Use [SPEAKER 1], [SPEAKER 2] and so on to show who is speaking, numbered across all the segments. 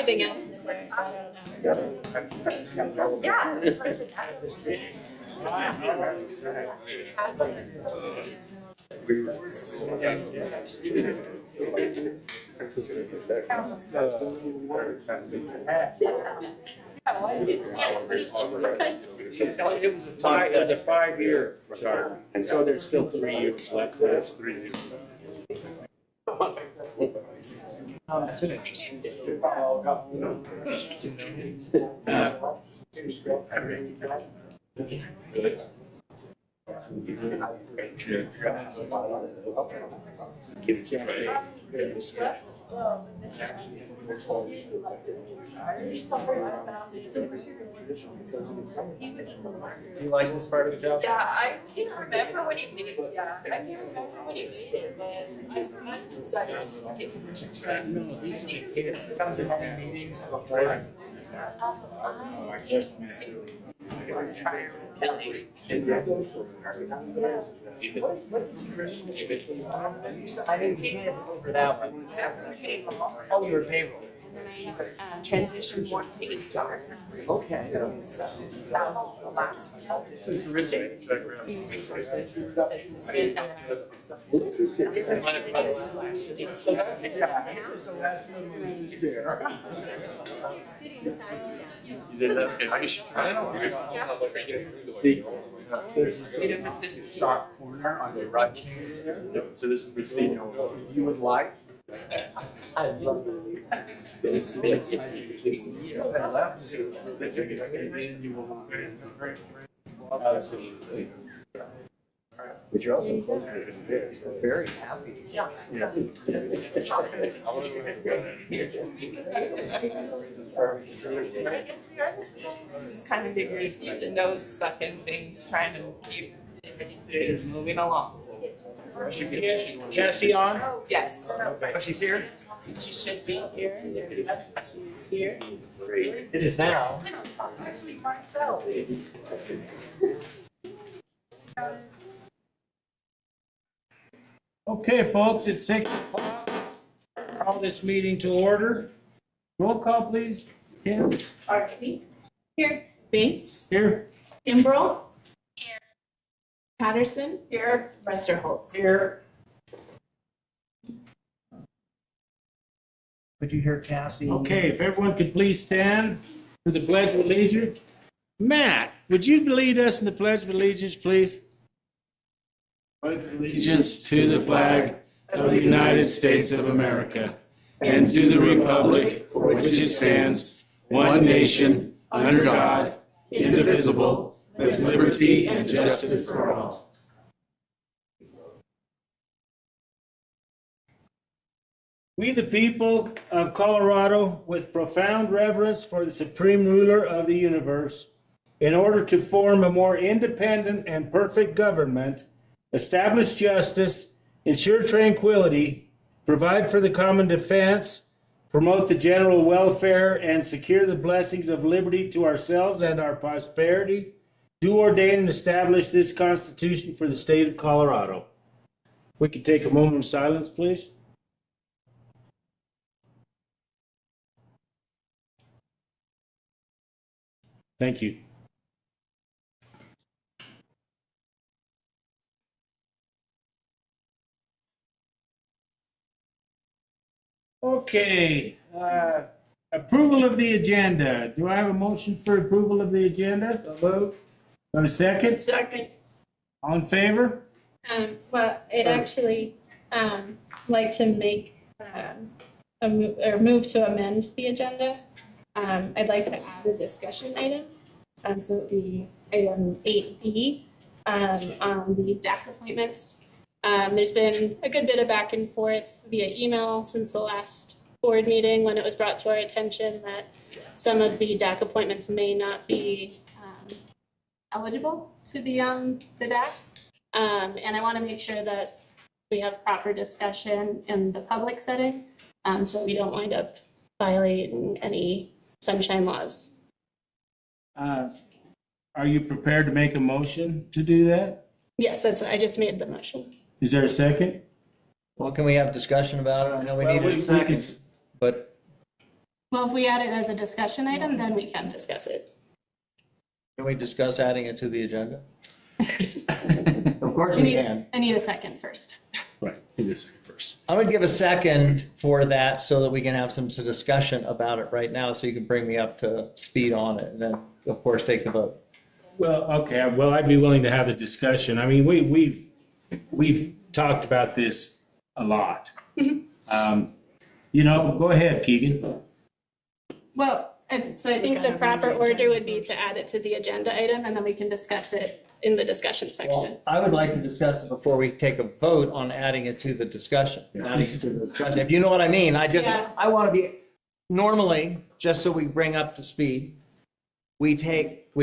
[SPEAKER 1] everything else is there, so I don't know. Yeah.
[SPEAKER 2] It was a 5-year chart, and so there's still 3 years left. There's 3 years. You like this part of the job?
[SPEAKER 1] Yeah, I can't remember what he did. Yeah, I can't remember what he did. But just much as I
[SPEAKER 2] No, these kids come to many meetings before. Just I didn't get over that one. Oh, you were payroll.
[SPEAKER 1] transitioned more to HR.
[SPEAKER 2] Okay.
[SPEAKER 1] So that was the last.
[SPEAKER 2] There's a freedom assist shop corner on the right hand there. Yep, so this is the Steve. If you would like. I'd love to see this. Absolutely. But you're also closer to this. Very happy. Yeah.
[SPEAKER 3] It's kind of vigorous, the nose stuck in things, trying to keep things moving along.
[SPEAKER 2] Cassie on?
[SPEAKER 3] Yes.
[SPEAKER 2] Oh, she's here?
[SPEAKER 3] She should be here. She's here.
[SPEAKER 2] It is now. Okay, folks, it's 6 o'clock. Call this meeting to order. Roll call, please. Kim?
[SPEAKER 1] Archie. Here. Bates.
[SPEAKER 2] Here.
[SPEAKER 1] Kimbrell. Here. Patterson. Here. Westerholtz.
[SPEAKER 2] Here. Could you hear Cassie? Okay, if everyone could please stand for the Pledge of Allegiance. Matt, would you lead us in the Pledge of Allegiance, please? Pledge allegiance to the flag of the United States of America and to the republic for which it stands, one nation, under God, indivisible, with liberty and justice for all. We, the people of Colorado, with profound reverence for the supreme ruler of the universe, in order to form a more independent and perfect government, establish justice, ensure tranquility, provide for the common defense, promote the general welfare, and secure the blessings of liberty to ourselves and our prosperity, do ordain and establish this Constitution for the state of Colorado. If we could take a moment of silence, please. Thank you. Okay, approval of the agenda. Do I have a motion for approval of the agenda? So moved. Got a second?
[SPEAKER 1] Second.
[SPEAKER 2] All in favor?
[SPEAKER 1] Well, I'd actually like to make move to amend the agenda. I'd like to add a discussion item. So it would be item 8B on the DAC appointments. There's been a good bit of back and forth via email since the last board meeting when it was brought to our attention that some of the DAC appointments may not be eligible to be on the DAC. And I want to make sure that we have proper discussion in the public setting so we don't wind up violating any sunshine laws.
[SPEAKER 2] Are you prepared to make a motion to do that?
[SPEAKER 1] Yes, I just made the motion.
[SPEAKER 2] Is there a second?
[SPEAKER 4] Well, can we have discussion about it? I know we need a second, but
[SPEAKER 1] Well, if we add it as a discussion item, then we can discuss it.
[SPEAKER 4] Can we discuss adding it to the agenda? Of course we can.
[SPEAKER 1] I need a second first.
[SPEAKER 2] Right, do this first.
[SPEAKER 4] I would give a second for that so that we can have some discussion about it right now, so you can bring me up to speed on it, and then, of course, take the vote.
[SPEAKER 2] Well, okay, well, I'd be willing to have the discussion. I mean, we've talked about this a lot. You know, go ahead, Keegan.
[SPEAKER 1] Well, so I think the proper order would be to add it to the agenda item, and then we can discuss it in the discussion section.
[SPEAKER 4] Well, I would like to discuss it before we take a vote on adding it to the discussion. Adding it to the discussion. If you know what I mean,
[SPEAKER 1] Yeah.
[SPEAKER 4] I want to be, normally, just so we bring up to speed, we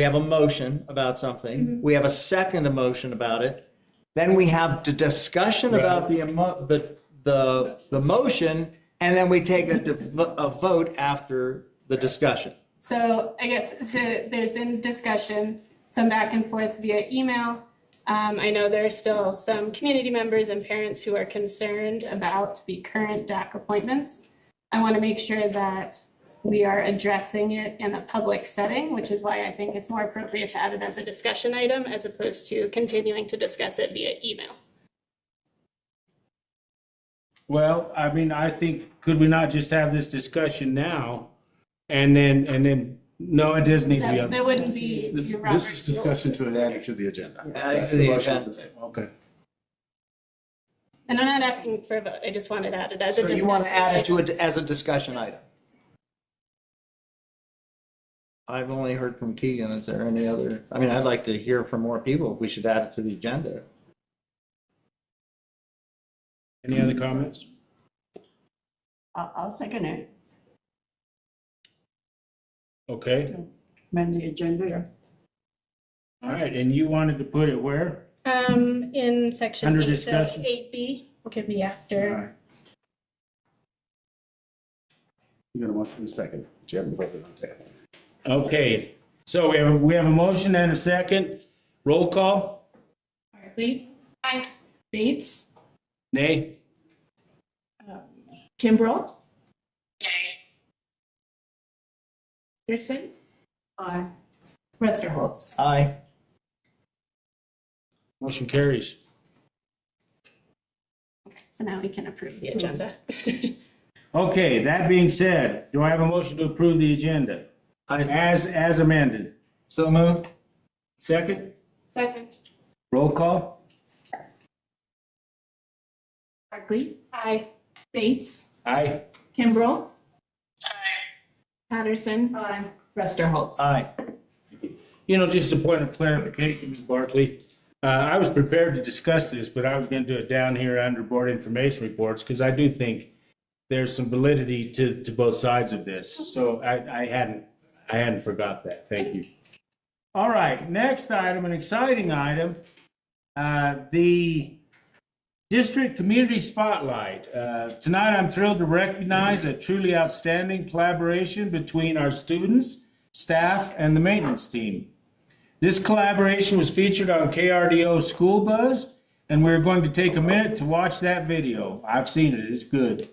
[SPEAKER 4] have a motion about something, we have a second emotion about it, then we have the discussion about the motion, and then we take a vote after the discussion.
[SPEAKER 1] So I guess there's been discussion, some back and forth via email. I know there are still some community members and parents who are concerned about the current DAC appointments. I want to make sure that we are addressing it in a public setting, which is why I think it's more appropriate to add it as a discussion item as opposed to continuing to discuss it via email.
[SPEAKER 2] Well, I mean, I think, could we not just have this discussion now? And then, no, it does need to be up.
[SPEAKER 1] That wouldn't be.
[SPEAKER 5] This
[SPEAKER 1] your
[SPEAKER 5] is
[SPEAKER 1] Robert's
[SPEAKER 5] discussion
[SPEAKER 1] rules.
[SPEAKER 5] to add it to the agenda.
[SPEAKER 4] Adding
[SPEAKER 5] That's
[SPEAKER 4] to
[SPEAKER 5] the
[SPEAKER 4] the
[SPEAKER 5] motion on
[SPEAKER 4] agenda.
[SPEAKER 5] the table.
[SPEAKER 2] Okay.
[SPEAKER 1] And I'm not asking for a vote. I just wanted to add it as a
[SPEAKER 4] So
[SPEAKER 1] discussion.
[SPEAKER 4] you want to add it
[SPEAKER 1] item.
[SPEAKER 4] to it as a discussion item? I've only heard from Keegan. Is there any other? I mean, I'd like to hear from more people if we should add it to the agenda.
[SPEAKER 2] Any other comments?
[SPEAKER 6] I'll second it,
[SPEAKER 2] Okay,
[SPEAKER 6] amend the agenda.
[SPEAKER 2] all right, and you wanted to put it where?
[SPEAKER 1] In section
[SPEAKER 2] Under
[SPEAKER 1] 8, so
[SPEAKER 2] discussion.
[SPEAKER 1] 8B, could be after.
[SPEAKER 5] You got a motion in a second. But you haven't voted on that.
[SPEAKER 2] Okay, so we have a motion and a second. Roll call?
[SPEAKER 1] Barkley. Aye. Bates.
[SPEAKER 2] Nay?
[SPEAKER 6] Kimbrough?
[SPEAKER 1] Pearson.
[SPEAKER 6] Aye. Westerholz?
[SPEAKER 4] Aye.
[SPEAKER 2] Motion carries.
[SPEAKER 1] So now we can approve the agenda.
[SPEAKER 2] Okay, that being said, do I have a motion to approve the agenda? As amended.
[SPEAKER 4] So moved.
[SPEAKER 2] Second?
[SPEAKER 1] Second.
[SPEAKER 2] Roll call?
[SPEAKER 6] Barkley?
[SPEAKER 1] Aye.
[SPEAKER 6] Bates?
[SPEAKER 2] Aye.
[SPEAKER 6] Kimbrough?
[SPEAKER 1] Patterson.
[SPEAKER 6] Aye. Westerholz?
[SPEAKER 4] Aye.
[SPEAKER 2] You know, just a point of clarification, Ms. Barkley. I was prepared to discuss this, but I was going to do it down here under board information reports because I do think there's some validity to both sides of this. So I hadn't forgot that. Thank you. All right, next item, an exciting item. The District Community Spotlight. Tonight, I'm thrilled to recognize a truly outstanding collaboration between our students, staff, and the maintenance team. This collaboration was featured on KRDO School Buzz, and we're going to take a minute to watch that video. I've seen it, it's good.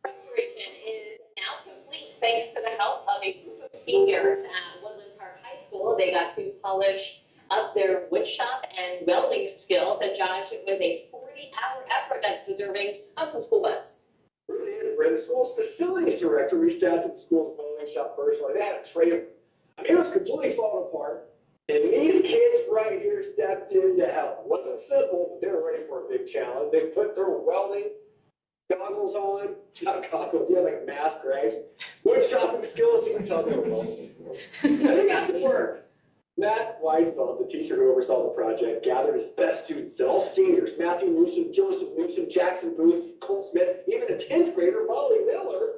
[SPEAKER 7] Restoration is now complete thanks to the help of a group of seniors at Woodland Park High School. They got to polish up their woodshop and welding skills. And Josh, it was a 40-hour effort that's deserving of some school buzz.
[SPEAKER 8] Really is. The school's facilities director reached out to the school's welding shop personally. They had a tray of, I mean, it was completely falling apart. And these kids right here stepped in to help. It wasn't simple, but they were ready for a big challenge. They put their welding goggles on, not goggles, yeah, like mask, right? Wood shopping skills, you can tell they were welding. And they got to work. Matt Weidfeld, the teacher who oversaw the project, gathered his best students, all seniors, Matthew Newsom, Joseph Newsom, Jackson Booth, Cole Smith, even a 10th grader, Molly Miller,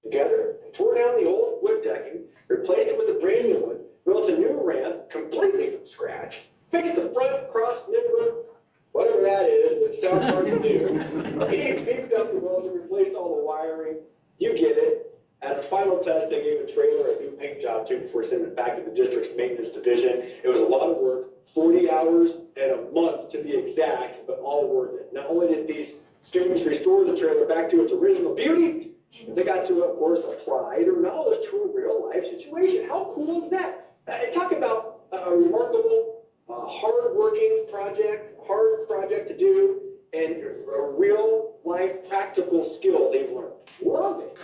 [SPEAKER 8] together and tore down the old wood decking, replaced it with a brand new one, built a new ramp completely from scratch, fixed the front cross member, whatever that is, which sounds hard to do. He beefed up the welder, replaced all the wiring, you get it. As a final test, they gave the trailer a new paint job too before sending it back to the district's maintenance division. It was a lot of work, 40 hours and a month to be exact, but all worth it. Not only did these Students restore the trailer back to its original beauty. They got to, of course, apply their knowledge to a real-life situation. How cool is that? Talk about a remarkable, hard-working project, hard project to do, and a real-life practical skill they've learned. Love it.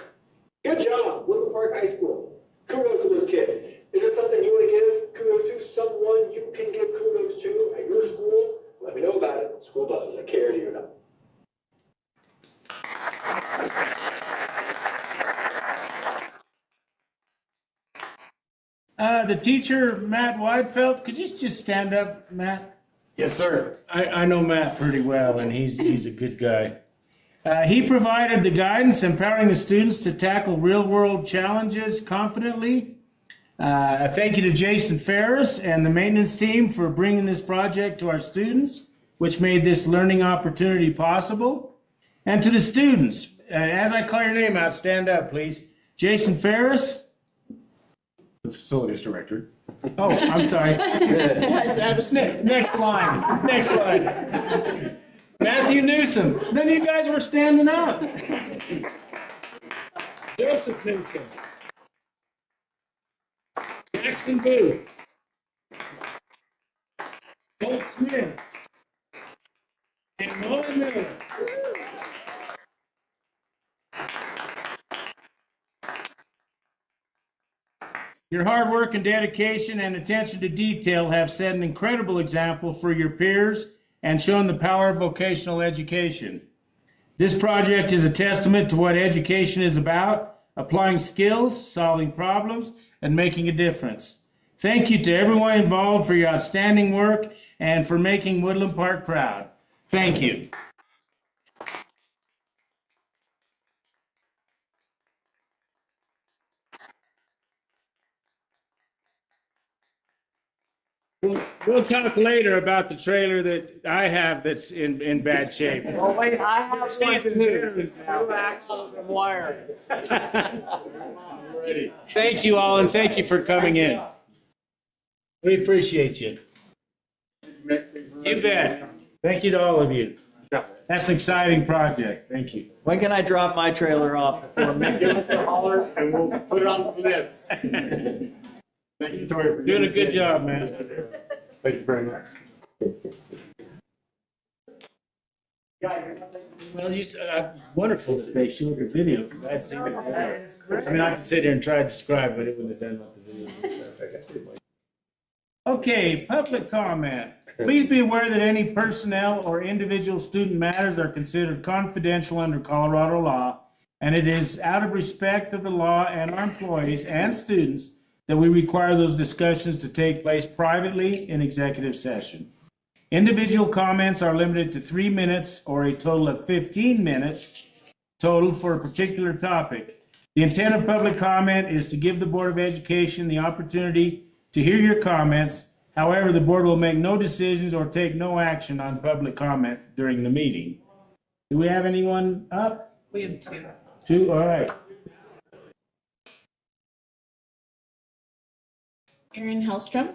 [SPEAKER 8] Good job, Woodland Park High School. Kudos to this kid. Is this something you want to give kudos to? Someone you can give kudos to at your school? Let me know about it. School does. I care, do you know?
[SPEAKER 2] The teacher, Matt Weidfeld, could you just stand up, Matt?
[SPEAKER 5] Yes, sir.
[SPEAKER 2] I know Matt pretty well, and he's a good guy. He provided the guidance empowering the students to tackle real-world challenges confidently. A thank you to Jason Ferris and the maintenance team for bringing this project to our students, which made this learning opportunity possible. And to the students, as I call your name out, stand up, please. Jason Ferris.
[SPEAKER 5] The facilities director.
[SPEAKER 2] Oh, I'm sorry. Next line. Next line. Matthew Newsom. None of you guys were standing up. Joseph Newsom. Jackson Booth. Colt Smith. And Nolan Miller. Your hard work and dedication and attention to detail have set an incredible example for your peers and shown the power of vocational education. This project is a testament to what education is about, applying skills, solving problems, and making a difference. Thank you to everyone involved for your outstanding work and for making Woodland Park proud. Thank you. We'll talk later about the trailer that I have that's in bad shape.
[SPEAKER 4] Oh, wait, I have
[SPEAKER 2] See,
[SPEAKER 4] one
[SPEAKER 2] it's in
[SPEAKER 4] too.
[SPEAKER 2] here.
[SPEAKER 4] Two axles and wire.
[SPEAKER 2] Thank you all, and thank you for coming in. We appreciate you. You bet. Thank you to all of you. That's an exciting project. Thank you.
[SPEAKER 4] When can I drop my trailer off before me?
[SPEAKER 5] Give us a holler and we'll put it on the list. Thank you, Tori. for
[SPEAKER 2] Doing a good job, man.
[SPEAKER 5] Thank you very much.
[SPEAKER 2] Well, it's wonderful that they showed the video, because I'd seen it before. I mean, I could sit here and try to describe, but it wouldn't have done what the video. Okay, public comment. Please be aware that any personnel or individual student matters are considered confidential under Colorado law, and it is out of respect of the law and our employees and students that we require those discussions to take place privately in executive session. Individual comments are limited to 3 minutes or a total of 15 minutes total for a particular topic. The intent of public comment is to give the Board of Education the opportunity to hear your comments. However, the board will make no decisions or take no action on public comment during the meeting. Do we have anyone up?
[SPEAKER 3] We have two.
[SPEAKER 2] Two, all right.
[SPEAKER 6] Erin Hellstrom.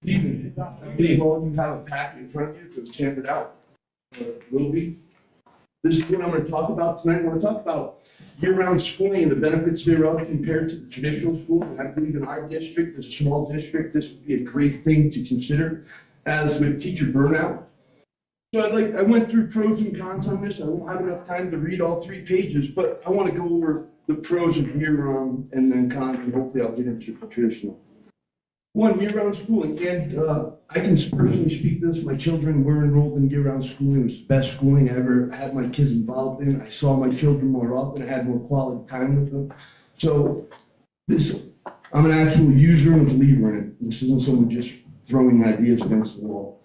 [SPEAKER 5] Evening. You have a packet in front of you to hand it out. Will be. This is what I'm going to talk about tonight. I want to talk about year-round schooling and the benefits thereof compared to the traditional school. And I believe in our district, as a small district, this would be a great thing to consider, as with teacher burnout. So I went through pros and cons on this. I won't have enough time to read all 3 pages, but I want to go over the pros of year-round and then cons, and hopefully I'll get into the traditional. One, year-round schooling, and I can personally speak to this. My children were enrolled in year-round schooling. It was the best schooling I ever had my kids involved in. I saw my children more often. I had more quality time with them. So I'm an actual user and a believer in it. This isn't someone just throwing ideas against the wall.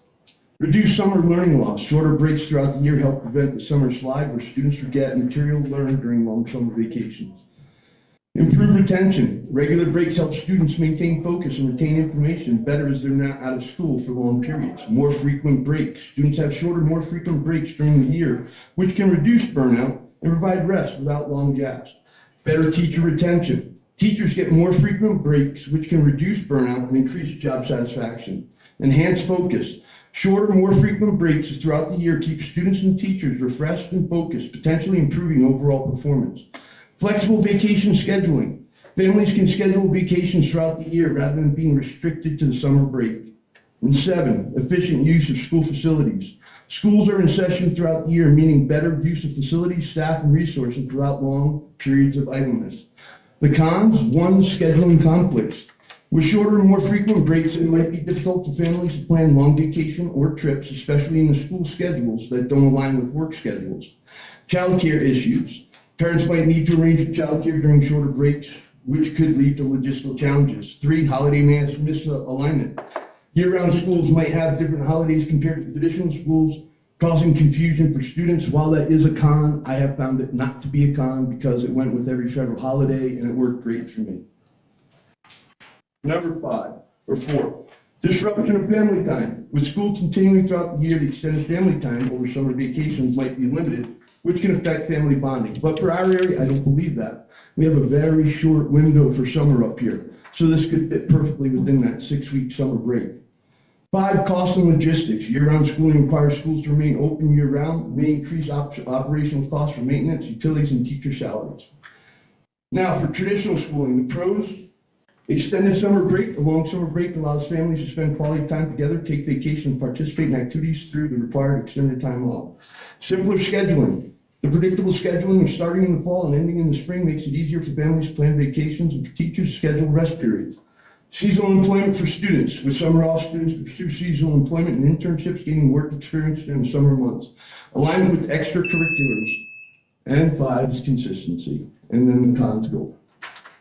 [SPEAKER 5] Reduce summer learning loss. Shorter breaks throughout the year help prevent the summer slide where students forget material learned during long summer vacations. Improve retention. Regular breaks help students maintain focus and retain information better as they're not out of school for long periods. More frequent breaks. Students have shorter, more frequent breaks during the year, which can reduce burnout and provide rest without long gaps. Better teacher retention. Teachers get more frequent breaks, which can reduce burnout and increase job satisfaction. Enhanced focus. Shorter, more frequent breaks throughout the year keep students and teachers refreshed and focused, potentially improving overall performance. Flexible vacation scheduling. Families can schedule vacations throughout the year rather than being restricted to the summer break. And 7, efficient use of school facilities. Schools are in session throughout the year, meaning better use of facilities, staff, and resources throughout long periods of idleness. The cons: 1, scheduling conflicts. With shorter and more frequent breaks, it might be difficult for families to plan long vacation or trips, especially in the school schedules that don't align with work schedules. Childcare issues. Parents might need to arrange for childcare during shorter breaks, which could lead to logistical challenges. 3, holiday misalignment. Year-round schools might have different holidays compared to traditional schools, causing confusion for students. While that is a con, I have found it not to be a con because it went with every federal holiday and it worked great for me. Number 4, disruption of family time. With school continuing throughout the year, the extended family time over summer vacations might be limited, which can affect family bonding. But for our area, I don't believe that. We have a very short window for summer up here, so this could fit perfectly within that 6-week summer break. 5, cost and logistics. Year-round schooling requires schools to remain open year-round, may increase operational costs for maintenance, utilities, and teacher salaries. Now, for traditional schooling, the pros: extended summer break. The long summer break allows families to spend quality time together, take vacation, and participate in activities through the required extended time off. Simpler scheduling. The predictable scheduling of starting in the fall and ending in the spring makes it easier for families to plan vacations and for teachers to schedule rest periods. Seasonal employment for students. With summer off, students can pursue seasonal employment and internships, gaining work experience during the summer months. Alignment with extracurriculars. And 5 is consistency. And then the cons go.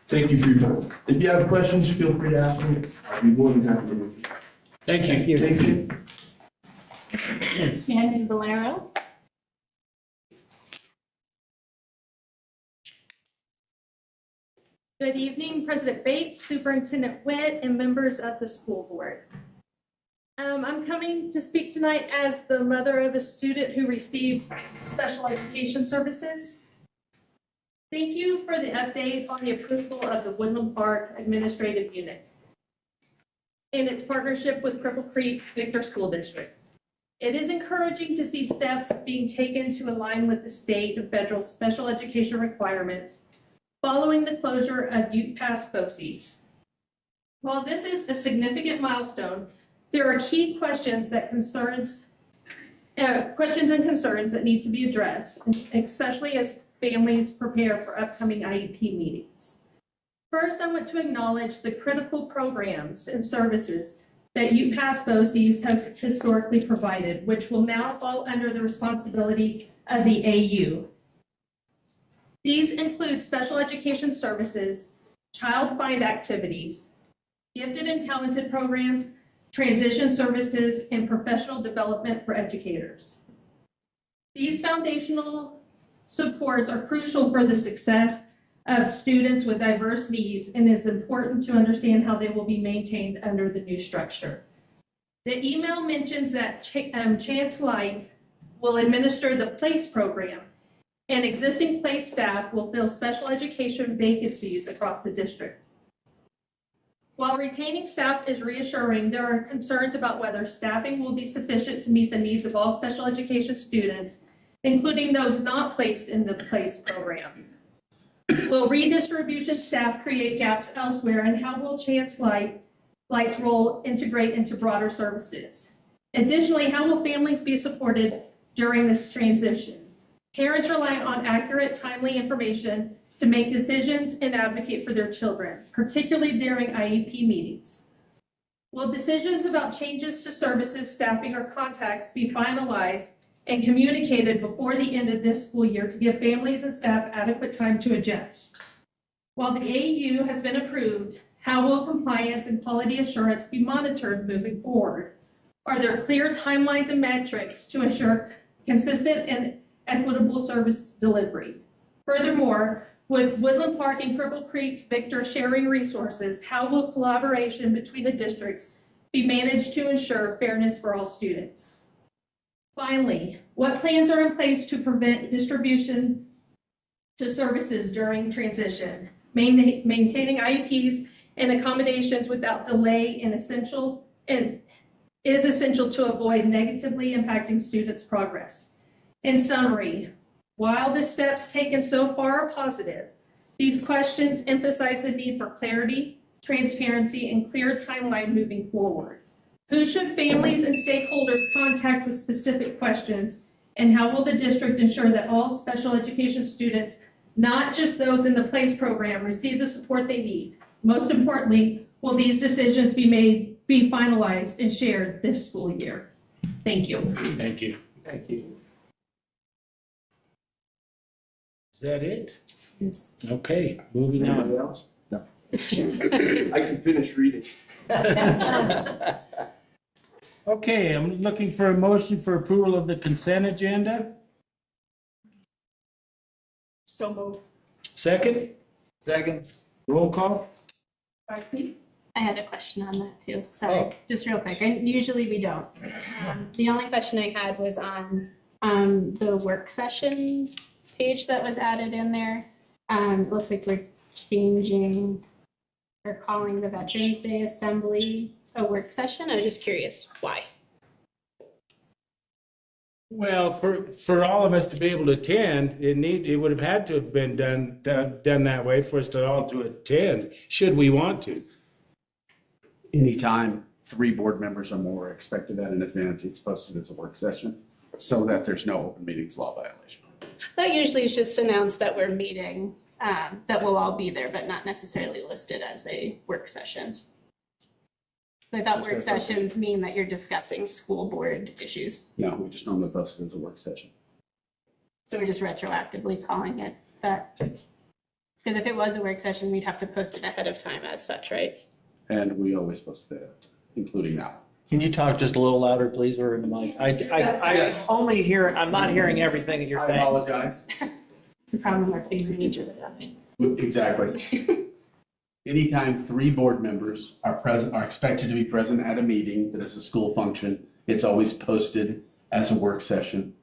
[SPEAKER 5] Thank you for your time. If you have questions, feel free to ask me. I'll be more than happy to answer.
[SPEAKER 2] Thank you.
[SPEAKER 5] Thank you.
[SPEAKER 6] Shannon Valero.
[SPEAKER 9] Good evening, President Bates, Superintendent Witt, and members of the school board. I'm coming to speak tonight as the mother of a student who received special education services. Thank you for the update on the approval of the Woodland Park Administrative Unit and its partnership with Cripple Creek Victor School District. It is encouraging to see steps being taken to align with the state and federal special education requirements following the closure of Ute Pass BOCES. While this is a significant milestone, there are key questions and concerns that need to be addressed, especially as families prepare for upcoming IEP meetings. First, I want to acknowledge the critical programs and services that Ute Pass BOCES has historically provided, which will now fall under the responsibility of the AU. These include special education services, child find activities, gifted and talented programs, transition services, and professional development for educators. These foundational supports are crucial for the success of students with diverse needs, and it's important to understand how they will be maintained under the new structure. The email mentions that Chance Light will administer the PLACE program, and existing PLACE staff will fill special education vacancies across the district. While retaining staff is reassuring, there are concerns about whether staffing will be sufficient to meet the needs of all special education students, including those not placed in the PLACE program. Will redistribution staff create gaps elsewhere, and how will Chance Light's role integrate into broader services? Additionally, how will families be supported during this transition? Parents rely on accurate, timely information to make decisions and advocate for their children, particularly during IEP meetings. Will decisions about changes to services, staffing, or contacts be finalized and communicated before the end of this school year to give families and staff adequate time to adjust? While the AU has been approved, how will compliance and quality assurance be monitored moving forward? Are there clear timelines and metrics to ensure consistent and equitable service delivery? Furthermore, with Woodland Park and Cripple Creek Victor sharing resources, how will collaboration between the districts be managed to ensure fairness for all students? Finally, what plans are in place to prevent distribution to services during transition, maintaining IEPs and accommodations without delay in essential and is essential to avoid negatively impacting students' progress. In summary, while the steps taken so far are positive, these questions emphasize the need for clarity, transparency, and clear timeline moving forward. Who should families and stakeholders contact with specific questions? And how will the district ensure that all special education students, not just those in the PLACE program, receive the support they need? Most importantly, will these decisions be finalized and shared this school year? Thank you.
[SPEAKER 2] Thank you.
[SPEAKER 4] Thank you.
[SPEAKER 2] Is that it? Okay, moving on.
[SPEAKER 4] Anybody else?
[SPEAKER 5] I can finish reading.
[SPEAKER 2] Okay, I'm looking for a motion for approval of the consent agenda.
[SPEAKER 6] So moved.
[SPEAKER 2] Second,
[SPEAKER 4] Second.
[SPEAKER 2] roll call.
[SPEAKER 9] Barkley?
[SPEAKER 1] I had a question on that too. Sorry,
[SPEAKER 4] Oh.
[SPEAKER 1] just real quick. And usually we don't. The only question I had was on the work session page that was added in there. It looks like we're changing or calling the Veterans Day Assembly a work session. I was just curious why.
[SPEAKER 2] Well, for all of us to be able to attend, it would have had to have been done that way for us to all to attend, should we want to.
[SPEAKER 10] Anytime 3 board members or more are expected at an event, it's posted as a work session so that there's no open meetings law violation.
[SPEAKER 1] That usually is just announced that we're meeting, that we'll all be there, but not necessarily listed as a work session. I thought work sessions mean that you're discussing school board issues.
[SPEAKER 10] No, we just normally post it as a work session.
[SPEAKER 1] So we're just retroactively calling it that. Because if it was a work session, we'd have to post it ahead of time as such, right?
[SPEAKER 10] And we always post that, including now.
[SPEAKER 4] Can you talk just a little louder, please? We're in the mic.
[SPEAKER 5] Yes.
[SPEAKER 4] I'm not hearing everything that you're
[SPEAKER 10] I
[SPEAKER 4] saying.
[SPEAKER 10] apologize.
[SPEAKER 1] It's a problem we're facing each other.
[SPEAKER 10] Exactly. Anytime 3 board members are expected to be present at a meeting that is a school function, it's always posted as a work session.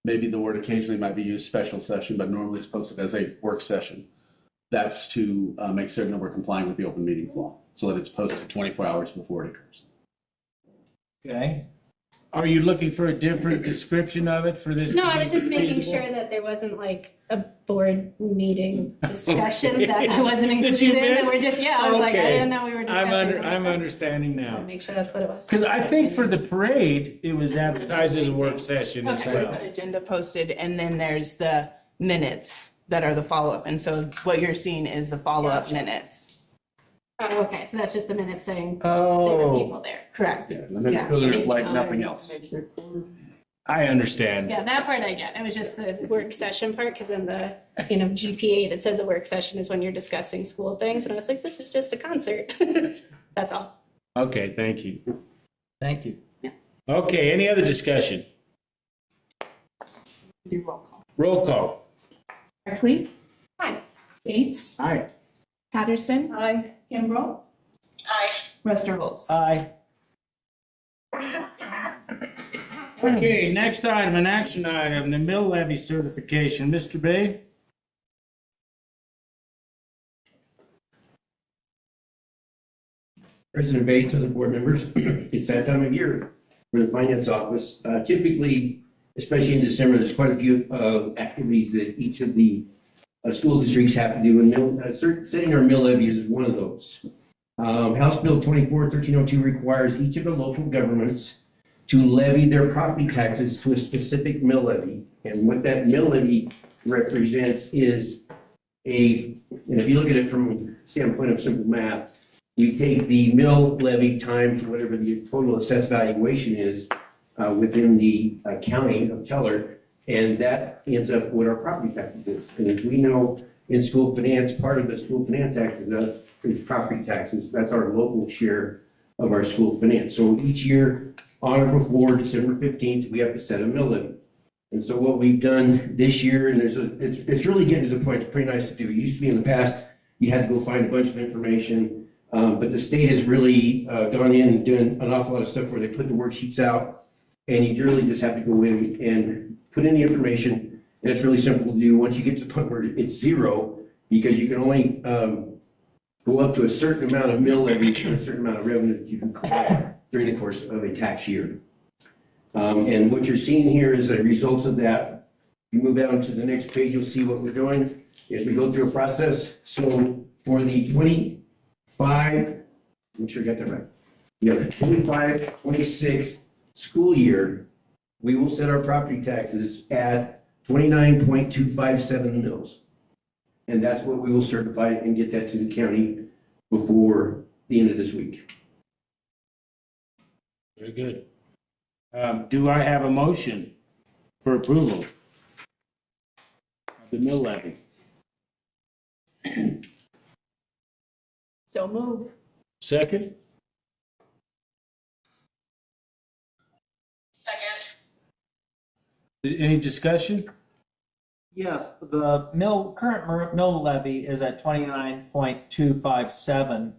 [SPEAKER 10] Maybe the word occasionally might be used special session, but normally it's posted as a work session. That's to make certain that we're complying with the open meetings law, so that it's posted 24 hours before it occurs.
[SPEAKER 4] Okay.
[SPEAKER 2] Are you looking for a different description of it for this?
[SPEAKER 1] No,
[SPEAKER 2] to
[SPEAKER 1] I
[SPEAKER 2] be
[SPEAKER 1] was just making
[SPEAKER 2] feasible?
[SPEAKER 1] sure that there wasn't like a board meeting discussion that I wasn't
[SPEAKER 2] That you
[SPEAKER 1] included in. That
[SPEAKER 2] missed?
[SPEAKER 1] we're just, yeah, I was like, I
[SPEAKER 2] Okay.
[SPEAKER 1] didn't know we were discussing.
[SPEAKER 2] I'm understanding
[SPEAKER 1] I'll
[SPEAKER 2] now.
[SPEAKER 1] make sure that's what it was.
[SPEAKER 2] Because I think for the parade, it was advertised as a work session as
[SPEAKER 1] Okay.
[SPEAKER 6] There's
[SPEAKER 2] well.
[SPEAKER 6] an agenda posted, and then there's the minutes that are the follow-up. And so what you're seeing is the follow-up minutes.
[SPEAKER 1] Oh, okay, so that's just the minute saying there were people there.
[SPEAKER 6] Correct.
[SPEAKER 10] Yeah, and it's clear like nothing else.
[SPEAKER 2] I understand.
[SPEAKER 1] Yeah, that part I get. It was just the work session part, because in the, GPA, it says a work session is when you're discussing school things. And I was like, this is just a concert. That's all.
[SPEAKER 2] Okay, thank you.
[SPEAKER 4] Thank you.
[SPEAKER 2] Okay, any other discussion?
[SPEAKER 6] Do roll call.
[SPEAKER 2] Roll call.
[SPEAKER 6] Barkley?
[SPEAKER 1] Hi.
[SPEAKER 6] Bates?
[SPEAKER 2] Aye.
[SPEAKER 6] Patterson? Aye. Kimbrough? Aye. Westerholz?
[SPEAKER 4] Aye.
[SPEAKER 2] Okay, next item, an action item, the mill levy certification. Mr. Bay?
[SPEAKER 11] President Bates, other board members, it's that time of year for the finance office. Typically, especially in December, there's quite a few activities that each of the school districts have to do, and setting our mill levy is one of those. House Bill 24-1302 requires each of the local governments to levy their property taxes to a specific mill levy. And what that mill levy represents is and if you look at it from a standpoint of simple math, we take the mill levy times whatever the total assessed valuation is within the county of Teller, and that ends up what our property taxes is. And as we know, in school finance, part of the school finance act is property taxes. That's our local share of our school finance. So each year, on or before December 15th, we have to set a mill levy. And so what we've done this year, and it's really getting to the point, it's pretty nice to do. It used to be in the past, you had to go find a bunch of information, but the state has really gone in and doing an awful lot of stuff where they put the worksheets out, and you really just have to go in and put in the information, and it's really simple to do. Once you get to the point where it's zero, because you can only go up to a certain amount of mill levies or a certain amount of revenue that you can collect during the course of a tax year. And what you're seeing here is the results of that. If you move down to the next page, you'll see what we're doing as we go through a process. So for the 25, make sure I got that right. Yeah, the 25, 26 school year, we will set our property taxes at 29.257 mils. And that's what we will certify and get that to the county before the end of this week.
[SPEAKER 2] Very good. Do I have a motion for approval of the mill levy?
[SPEAKER 1] So move.
[SPEAKER 2] Second? Any discussion?
[SPEAKER 4] Yes, the current mill levy is at 29.257.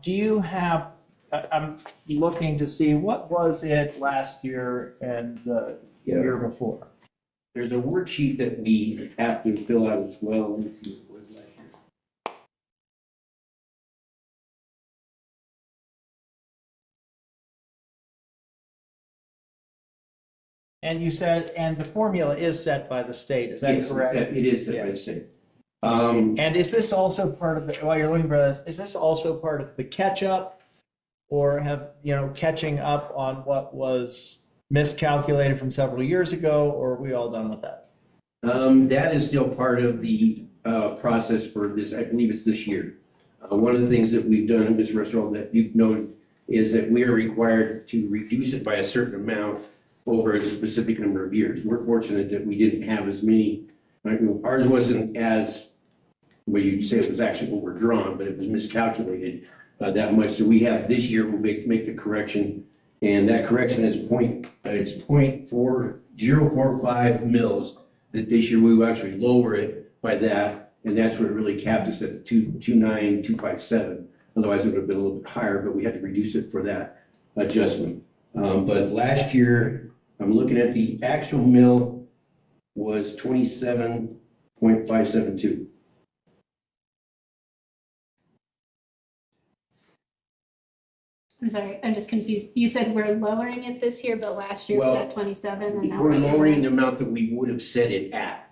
[SPEAKER 4] Do you have, I'm looking to see, what was it last year and the year before?
[SPEAKER 11] There's a worksheet that we have to fill out as well. Let me see what it was last year.
[SPEAKER 4] And you said, and the formula is set by the state, is that
[SPEAKER 11] Yes,
[SPEAKER 4] correct?
[SPEAKER 11] it is set by the state.
[SPEAKER 4] And is this also part of the, while you're looking for this, is this also part of the catch-up? Or have, catching up on what was miscalculated from several years ago, or are we all done with that?
[SPEAKER 11] That is still part of the process for this, I believe it's this year. One of the things that we've done, Ms. Russell, that you've noted, is that we are required to reduce it by a certain amount over a specific number of years. We're fortunate that we didn't have as many, ours wasn't as, well, you'd say it was actually overdrawn, but it was miscalculated that much. So we have this year, we'll make the correction, and that correction is it's 0.4045 mils. That this year we will actually lower it by that, and that's what really capped us at 29257. Otherwise, it would have been a little bit higher, but we had to reduce it for that adjustment. But last year, I'm looking at the actual mill was 27.572.
[SPEAKER 1] I'm sorry, I'm just confused. You said we're lowering it this year, but last year was
[SPEAKER 11] Well,
[SPEAKER 1] at 27 and now
[SPEAKER 11] We're
[SPEAKER 1] we're
[SPEAKER 11] lowering the amount that we would have set it at.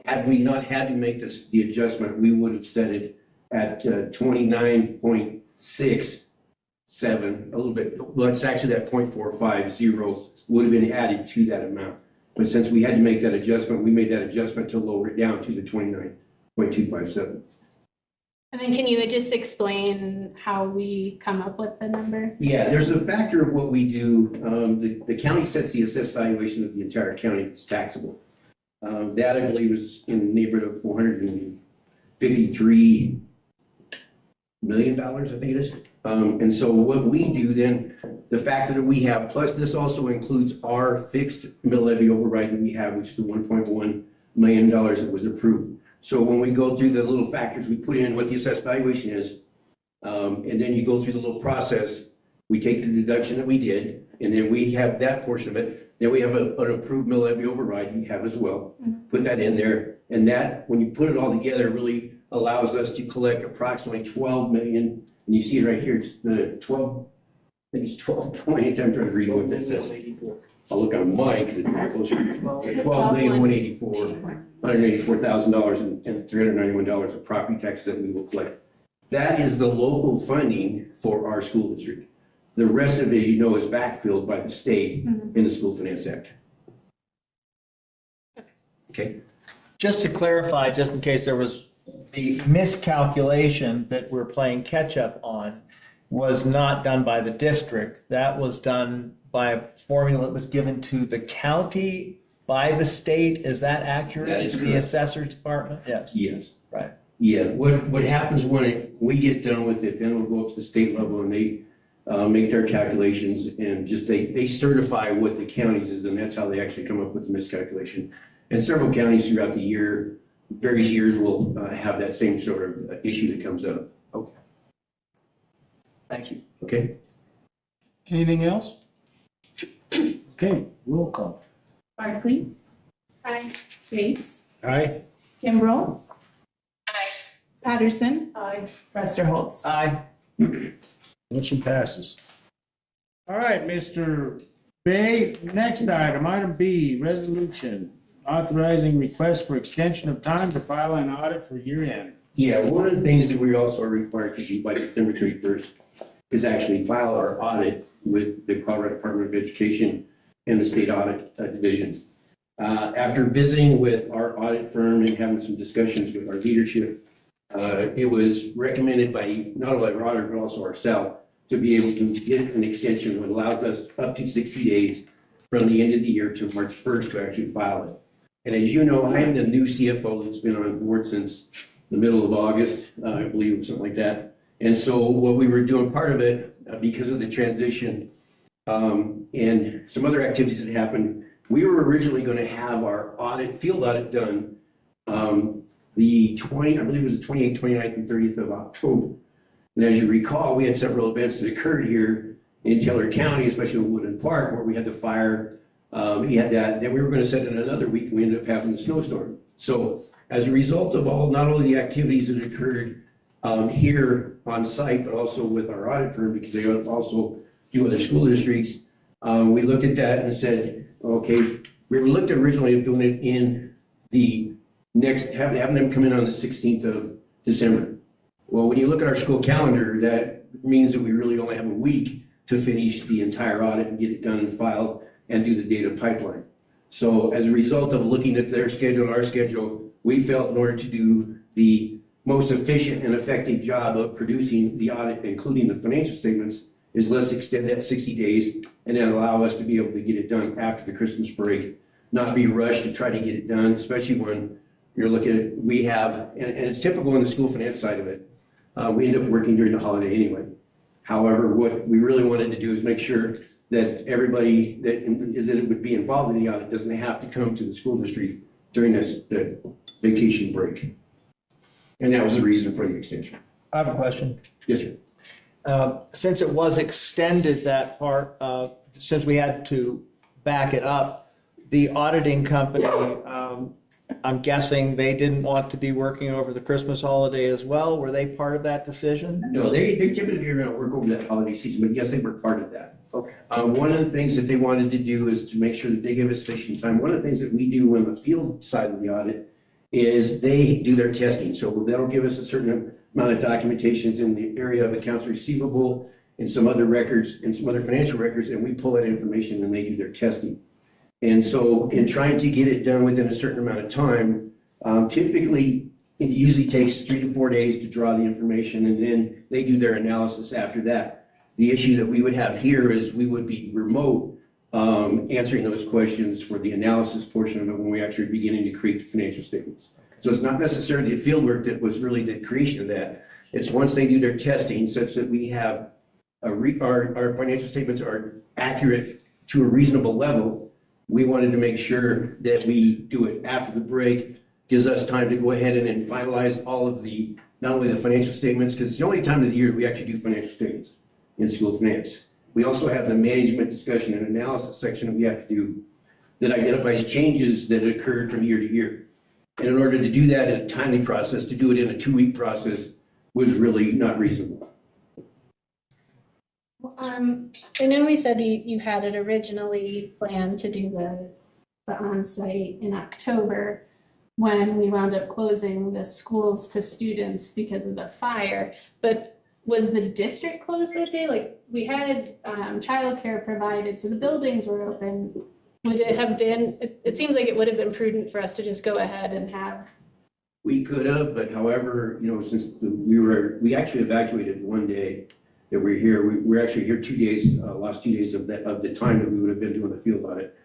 [SPEAKER 11] Had we not had to make the adjustment, we would have set it at 29.67, a little bit. Well, it's actually that 0.450 would have been added to that amount. But since we had to make that adjustment, we made that adjustment to lower it down to the 29.257.
[SPEAKER 1] And then can you just explain how we come up with the number?
[SPEAKER 11] Yeah, there's a factor of what we do. The county sets the assessed valuation of the entire county that's taxable. That, I believe, is in the neighborhood of $453 million, I think it is. And so what we do then, the factor that we have, plus this also includes our fixed mill levy override that we have, which is the $1.1 million that was approved. So when we go through the little factors, we put in what the assessed valuation is, and then you go through the little process, we take the deduction that we did, and then we have that portion of it. Then we have an approved mill levy override we have as well. Put that in there, and that, when you put it all together, really allows us to collect approximately 12 million, and you see it right here, it's the 12, I think it's 12.20, I'm trying to read what that says. I'll look on mine, because it's very closer. $184,000 and $391 of property taxes that we will collect. That is the local funding for our school district. The rest of it, as you know, is backfilled by the state in the School Finance Act. Okay.
[SPEAKER 4] Just to clarify, just in case there was the miscalculation that we're playing catch up on was not done by the district. That was done by a formula that was given to the county by the state. Is that accurate?
[SPEAKER 11] That is
[SPEAKER 4] to the
[SPEAKER 11] correct.
[SPEAKER 4] assessor's department? Yes.
[SPEAKER 11] Yes.
[SPEAKER 4] Right.
[SPEAKER 11] Yeah. What happens when we get done with it, then we'll go up to the state level and they make their calculations and just they certify what the counties is, and that's how they actually come up with the miscalculation. And several counties throughout the year, various years will have that same sort of issue that comes up.
[SPEAKER 4] Okay. Thank you.
[SPEAKER 11] Okay.
[SPEAKER 2] Anything else? Okay, roll call.
[SPEAKER 9] Barkley,
[SPEAKER 1] Aye.
[SPEAKER 9] Bates,
[SPEAKER 2] Aye.
[SPEAKER 9] Kimbrell,
[SPEAKER 6] Patterson. Aye. Westerholz.
[SPEAKER 4] Aye.
[SPEAKER 2] Motion passes. All right, Mr. Bay, next item, item B, resolution authorizing request for extension of time to file an audit for year end.
[SPEAKER 11] Yeah, one of the things that we also are required to do by December 31st is actually file our audit with the Colorado Department of Education and the state audit divisions. After visiting with our audit firm and having some discussions with our leadership, it was recommended by not only our auditor, but also ourselves to be able to get an extension that allows us up to 60 days from the end of the year to March 1st to actually file it. And as you know, I am the new CFO that's been on board since the middle of August, I believe, or something like that. And so what we were doing, part of it, because of the transition and some other activities that happened, we were originally going to have our audit, field audit done the 20, I believe it was the 28th, 29th, and 30th of October. And as you recall, we had several events that occurred here in Taylor County, especially in Woodland Park, where we had the fire. We had that, then we were going to set it another week, and we ended up having a snowstorm. So as a result of all, not only the activities that occurred here on site, but also with our audit firm, because they also do other school districts, we looked at that and said, okay, we looked at originally at doing it in the next, having them come in on the 16th of December. Well, when you look at our school calendar, that means that we really only have a week to finish the entire audit and get it done and filed and do the data pipeline. So as a result of looking at their schedule and our schedule, we felt in order to do the most efficient and effective job of producing the audit, including the financial statements, is let's extend that 60 days and then allow us to be able to get it done after the Christmas break, not be rushed to try to get it done, especially when you're looking at, we have, and it's typical in the school finance side of it, we end up working during the holiday anyway. However, what we really wanted to do is make sure that everybody that would be involved in the audit doesn't have to come to the school district during the vacation break. And that was the reason for the extension.
[SPEAKER 4] I have a question.
[SPEAKER 11] Yes, sir.
[SPEAKER 4] Since it was extended, that part, since we had to back it up, the auditing company, I'm guessing they didn't want to be working over the Christmas holiday as well. Were they part of that decision?
[SPEAKER 11] No, they typically are going to work over that holiday season, but yes, they were part of that.
[SPEAKER 4] Okay.
[SPEAKER 11] One of the things that they wanted to do is to make sure that they give us sufficient time. One of the things that we do on the field side of the audit is they do their testing. So that'll give us a certain amount of documentations in the area of accounts receivable and some other records and some other financial records, and we pull that information and they do their testing. And so in trying to get it done within a certain amount of time, typically it usually takes 3 to 4 days to draw the information, and then they do their analysis after that. The issue that we would have here is we would be remote answering those questions for the analysis portion of it when we actually are beginning to create the financial statements. So it's not necessarily the field work that was really the creation of that. It's once they do their testing such that we have our financial statements are accurate to a reasonable level. We wanted to make sure that we do it after the break, gives us time to go ahead and then finalize all of the, not only the financial statements, because it's the only time of the year we actually do financial statements in school finance. We also have the management discussion and analysis section that we have to do that identifies changes that occurred from year to year. And in order to do that in a timely process, to do it in a 2-week process was really not reasonable.
[SPEAKER 1] I know we said you had it originally planned to do the on-site in October when we wound up closing the schools to students because of the fire. But was the district closed that day? Like, we had childcare provided, so the buildings were open. Would it have been, it seems like it would have been prudent for us to just go ahead and have.
[SPEAKER 11] We could have, but however, you know, since we actually evacuated one day that we're here, we're actually here 2 days, last 2 days of the time that we would have been doing the field audit.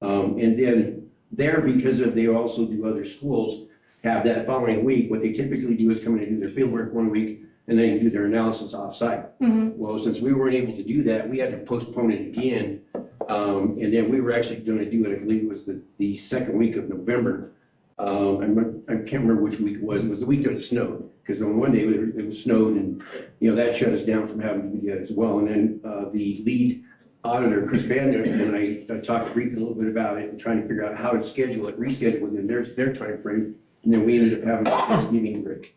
[SPEAKER 11] And then there, because of they also do other schools, have that following week, what they typically do is come in and do their field work 1 week and then do their analysis off-site. Well, since we weren't able to do that, we had to postpone it again. And then we were actually going to do it, I believe it was the second week of November. I can't remember which week it was. It was the week that it snowed, because on one day it was snowed, and you know that shut us down from having to do that as well. And then the lead auditor, Chris Vander, and I talked briefly a little bit about it and trying to figure out how to schedule it, reschedule it within their time frame. And then we ended up having a Thanksgiving break.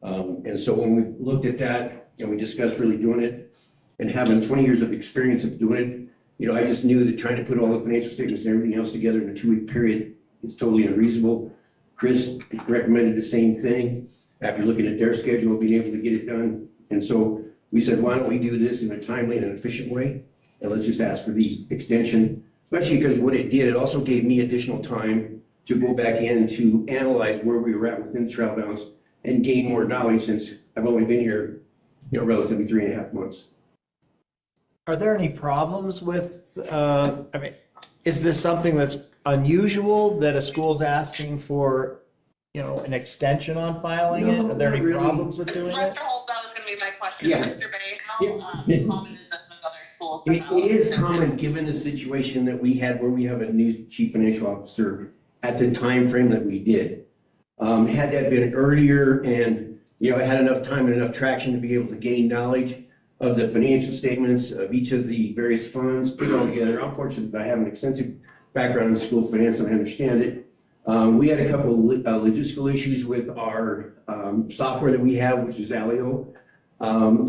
[SPEAKER 11] And so when we looked at that and we discussed really doing it and having 20 years of experience of doing it, I just knew that trying to put all the financial statements and everything else together in a 2-week period is totally unreasonable. Chris recommended the same thing after looking at their schedule, being able to get it done. And so we said, why don't we do this in a timely and an efficient way? And let's just ask for the extension, especially because what it did, it also gave me additional time to go back in to analyze where we were at within the trial balance and gain more knowledge since I've only been here, relatively 3.5 months.
[SPEAKER 4] Are there any problems with, is this something that's unusual that a school's asking for, an extension on filing it?
[SPEAKER 11] No,
[SPEAKER 4] Are there any
[SPEAKER 11] not really.
[SPEAKER 4] problems with doing it?
[SPEAKER 12] Mr. Holt, that was gonna be my question,
[SPEAKER 11] Yeah.
[SPEAKER 12] Mr. Bay, how
[SPEAKER 11] Yeah.
[SPEAKER 12] common is this with other schools?
[SPEAKER 11] It is common, given the situation that we had where we have a new chief financial officer at the time frame that we did. Had that been earlier and, I had enough time and enough traction to be able to gain knowledge of the financial statements of each of the various funds, put it all together. I'm fortunate that I have an extensive background in school finance and I understand it. We had a couple of logistical issues with our software that we have, which is Alio,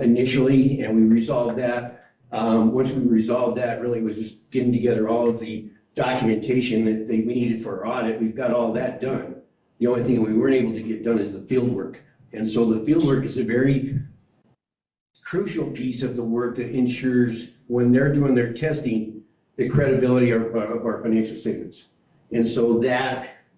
[SPEAKER 11] initially, and we resolved that. Once we resolved that, really was just getting together all of the documentation that we needed for our audit. We've got all that done. The only thing we weren't able to get done is the field work. And so the field work is a very crucial piece of the work that ensures when they're doing their testing, the credibility of our financial statements. And so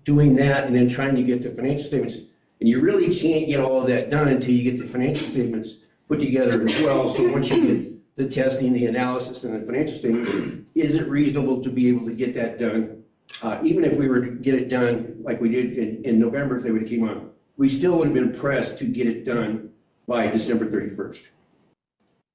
[SPEAKER 11] doing that and then trying to get the financial statements, and you really can't get all of that done until you get the financial statements put together as well. So once you get the testing, the analysis, and the financial statements, is it reasonable to be able to get that done? Even if we were to get it done like we did in November, if they would have came on, we still would have been pressed to get it done by December 31st.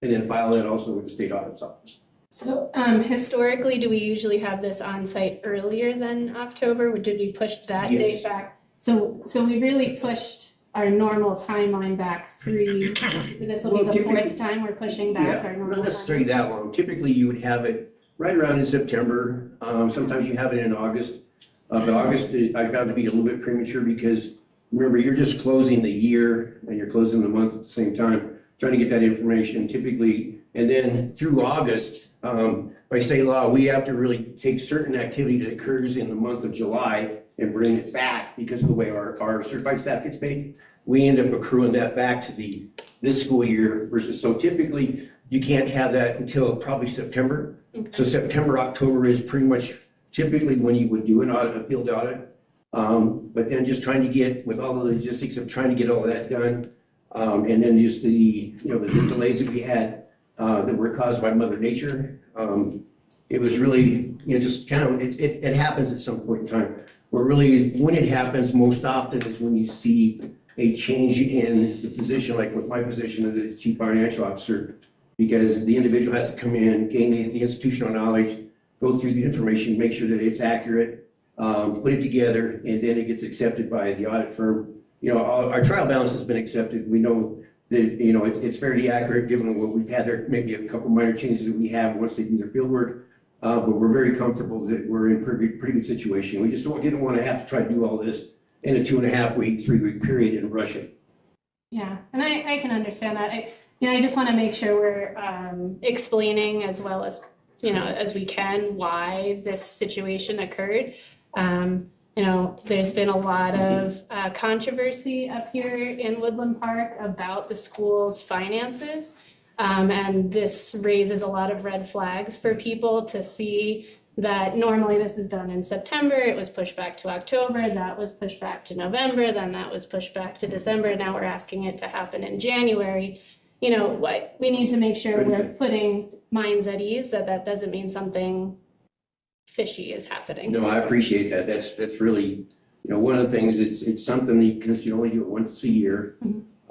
[SPEAKER 11] And then file that also with the state audit's office.
[SPEAKER 1] So historically, do we usually have this on site earlier than October? Or did we push that
[SPEAKER 11] Yes.
[SPEAKER 1] date back? So we really pushed our normal timeline back 3, this will
[SPEAKER 11] Well,
[SPEAKER 1] be the
[SPEAKER 11] typically-
[SPEAKER 1] 4th time we're pushing back our
[SPEAKER 11] Yeah,
[SPEAKER 1] normal.
[SPEAKER 11] not necessarily that long. Typically, you would have it right around in September. Sometimes you have it in August. But August, I found to be a little bit premature because remember, you're just closing the year and you're closing the month at the same time, trying to get that information typically. And then through August, by state law, we have to really take certain activity that occurs in the month of July and bring it back because of the way our certified staff gets paid. We end up accruing that back to this school year versus, so typically you can't have that until probably September. So September, October is pretty much typically when you would do an audit, a field audit. But then just trying to get, with all the logistics of trying to get all of that done, and then just the delays that we had that were caused by Mother Nature. It was really, just kind of, it happens at some point in time. Where really, when it happens most often is when you see a change in the position, like with my position as chief financial officer, because the individual has to come in, gain the institutional knowledge, go through the information, make sure that it's accurate, put it together, and then it gets accepted by the audit firm. Our trial balance has been accepted. We know that, it's fairly accurate given what we've had there, maybe a couple minor changes that we have once they do their field work. But we're very comfortable that we're in pretty good situation. We just didn't want to have to try to do all this in a 2.5-week, 3-week period and rush it.
[SPEAKER 1] Yeah, and I can understand that. I just want to make sure we're explaining as well as, as we can why this situation occurred. There's been a lot of controversy up here in Woodland Park about the school's finances. And this raises a lot of red flags for people to see that normally this is done in September, it was pushed back to October, that was pushed back to November, then that was pushed back to December, now we're asking it to happen in January. We need to make sure we're putting minds at ease that doesn't mean something fishy is happening.
[SPEAKER 11] No, I appreciate that. That's really, one of the things, it's something that because you only do it once a year.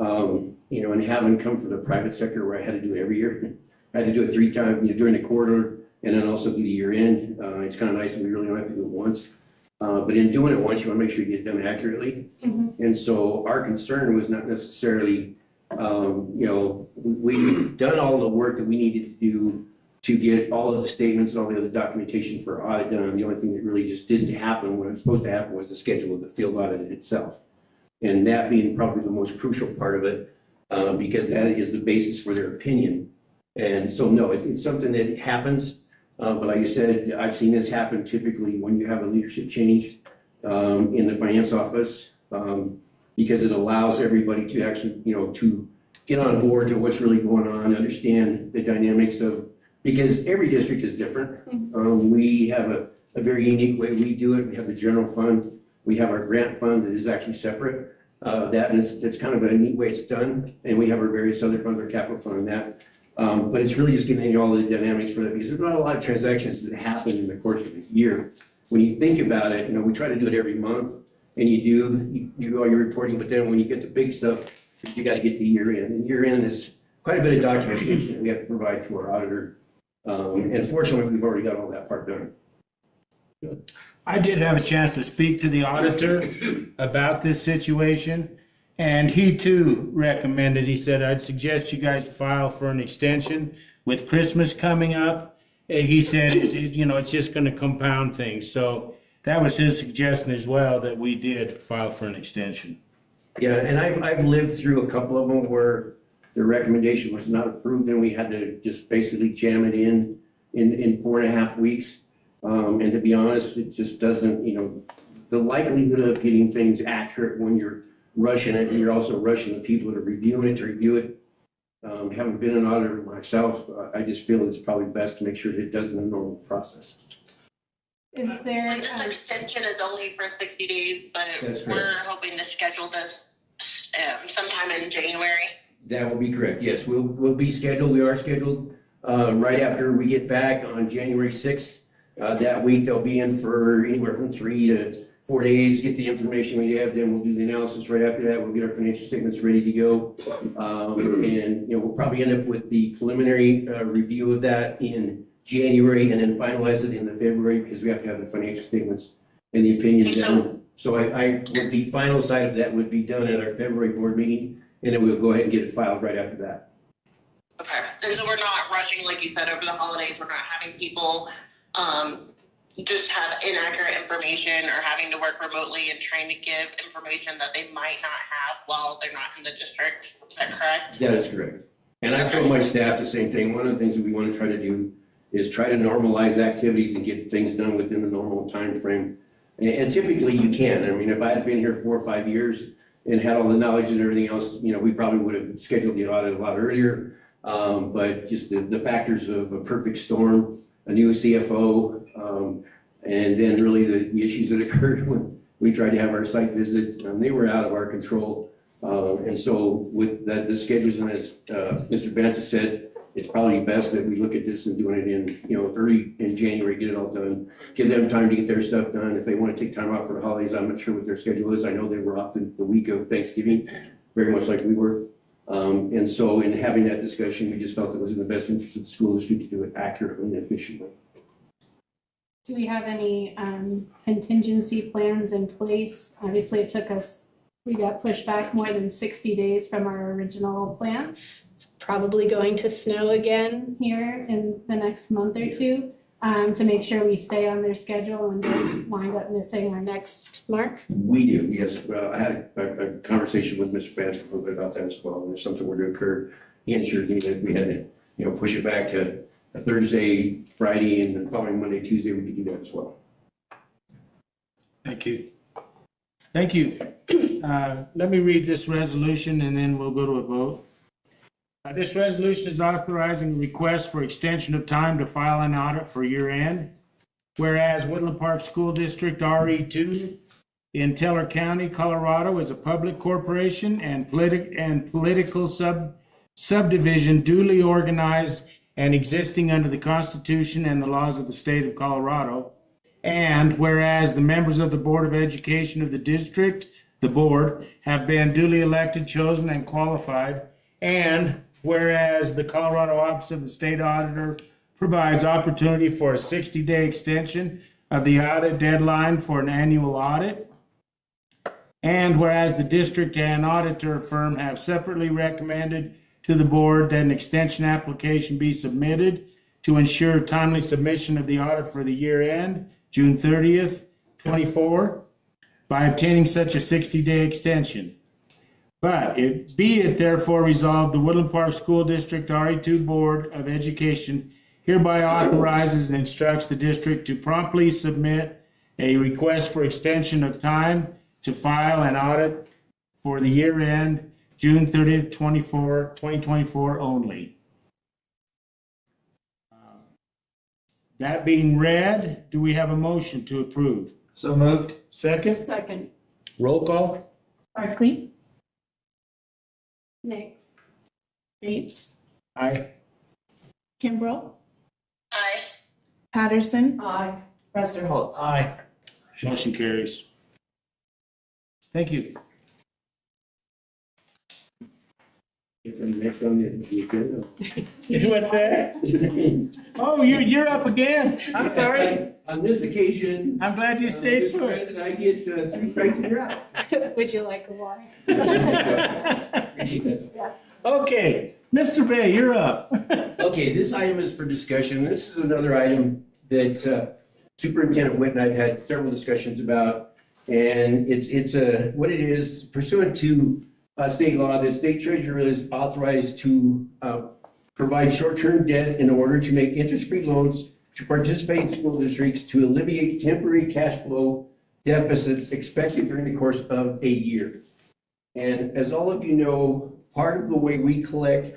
[SPEAKER 11] And having come from the private sector where I had to do it every year, I had to do it 3 times during the quarter and then also do the year end. It's kind of nice that we really don't have to do it once. But in doing it once, you want to make sure you get it done accurately. And so our concern was not necessarily, we've done all the work that we needed to do to get all of the statements and all the other documentation for audit done. The only thing that really just didn't happen when it was supposed to happen was the schedule of the field audit itself. And that being probably the most crucial part of it, because that is the basis for their opinion. And so, no, it's something that happens. But like I said, I've seen this happen typically when you have a leadership change in the finance office, because it allows everybody to actually, to get on board to what's really going on, understand the dynamics of, because every district is different. We have a very unique way we do it. We have the general fund. We have our grant fund that is actually separate. It's kind of a neat way it's done. And we have our various other funds, our capital fund and that. But it's really just getting all the dynamics for that, because there's not a lot of transactions that happen in the course of a year. When you think about it, we try to do it every month, and you do all your reporting, but then when you get the big stuff, you got to get to year end. And year end is quite a bit of documentation we have to provide to our auditor. And fortunately, we've already got all that part done.
[SPEAKER 2] I did have a chance to speak to the auditor about this situation, and he too recommended, he said, I'd suggest you guys file for an extension with Christmas coming up. He said, it's just going to compound things. So that was his suggestion as well, that we did file for an extension.
[SPEAKER 11] Yeah, and I've lived through a couple of them where the recommendation was not approved, and we had to just basically jam it in 4.5 weeks. And to be honest, it just doesn't, the likelihood of getting things accurate when you're rushing it, and you're also rushing the people that are reviewing it to review it. Having been an auditor myself, I just feel it's probably best to make sure that it does in a normal process.
[SPEAKER 1] Is there,
[SPEAKER 12] And this extension is only for 60 days, but
[SPEAKER 11] That's
[SPEAKER 12] we're
[SPEAKER 11] correct.
[SPEAKER 12] hoping to schedule this sometime in January.
[SPEAKER 11] That will be correct, yes. We'll be scheduled, we are scheduled right after we get back on January 6th. That week, they'll be in for anywhere from 3 to 4 days, get the information we have, then we'll do the analysis right after that. We'll get our financial statements ready to go. And, we'll probably end up with the preliminary review of that in January, and then finalize it in the February, because we have to have the financial statements and the opinion done. So with the final side of that would be done at our February board meeting, and then we'll go ahead and get it filed right after that.
[SPEAKER 12] Okay. And so we're not rushing, like you said, over the holidays. We're not having people just have inaccurate information or having to work remotely and trying to give information that they might not have while they're not in the district. Is that correct?
[SPEAKER 11] That is correct. And I've told my staff the same thing. One of the things that we want to try to do is try to normalize activities and get things done within the normal time frame. And typically you can. I mean, if I had been here 4 or 5 years and had all the knowledge and everything else, we probably would have scheduled the audit a lot earlier. But just the factors of a perfect storm, a new CFO, and then really the issues that occurred when we tried to have our site visit, they were out of our control. And so with the schedules, and as Mr. Banta said, it's probably best that we look at this and doing it in, early in January, get it all done, give them time to get their stuff done. If they want to take time off for the holidays, I'm not sure what their schedule is. I know they were off the week of Thanksgiving, very much like we were. And so in having that discussion, we just felt it was in the best interest of the school district to do it accurately and efficiently.
[SPEAKER 1] do we have any contingency plans in place? Obviously, it took us, we got pushed back more than 60 days from our original plan. It's probably going to snow again here in the next month or two, to make sure we stay on their schedule and don't wind up missing our next mark.
[SPEAKER 11] We do, yes. Well, I had a conversation with Mr. Vance a little bit about that as well. And if something were to occur, he ensured me that we had to, push it back to a Thursday, Friday, and then following Monday, Tuesday, we could do that as well.
[SPEAKER 2] Thank you. Thank you. Let me read this resolution and then we'll go to a vote. This resolution is authorizing a request for extension of time to file an audit for year end. Whereas Woodland Park School District RE2 in Teller County, Colorado is a public corporation and political subdivision duly organized and existing under the Constitution and the laws of the state of Colorado. And whereas the members of the Board of Education of the district, the board, have been duly elected, chosen, and qualified. And whereas the Colorado Office of the State Auditor provides opportunity for a 60-day extension of the audit deadline for an annual audit. And whereas the district and auditor firm have separately recommended to the board that an extension application be submitted to ensure timely submission of the audit for the year end, June 30th, 24. by obtaining such a 60-day extension. But be it therefore resolved, the Woodland Park School District RE2 Board of Education hereby authorizes and instructs the district to promptly submit a request for extension of time to file an audit for the year end June 30th, 2024 only. That being read, do we have a motion to approve?
[SPEAKER 4] So moved.
[SPEAKER 2] Second?
[SPEAKER 9] Second.
[SPEAKER 2] Roll call?
[SPEAKER 9] Barclay.
[SPEAKER 1] Nay.
[SPEAKER 6] Bates,
[SPEAKER 2] Aye.
[SPEAKER 6] Kimbrough,
[SPEAKER 12] Aye.
[SPEAKER 6] Patterson,
[SPEAKER 9] Aye.
[SPEAKER 6] Rusterholz.
[SPEAKER 4] Aye.
[SPEAKER 2] Motion carries. Thank you. What's that? Oh, you're up again. I'm sorry.
[SPEAKER 11] On this occasion.
[SPEAKER 2] I'm glad you stayed
[SPEAKER 11] Mr.
[SPEAKER 2] put.
[SPEAKER 11] President, I get 3 strikes and you're out.
[SPEAKER 1] Would you like a water?
[SPEAKER 11] Appreciate that.
[SPEAKER 2] Okay, Mr. Bay, you're up.
[SPEAKER 11] Okay, this item is for discussion. This is another item that Superintendent Witt and I've had several discussions about. And it's what it is pursuant to state law, the state treasurer is authorized to provide short-term debt in order to make interest-free loans to participating school districts to alleviate temporary cash flow deficits expected during the course of a year. And as all of you know, part of the way we collect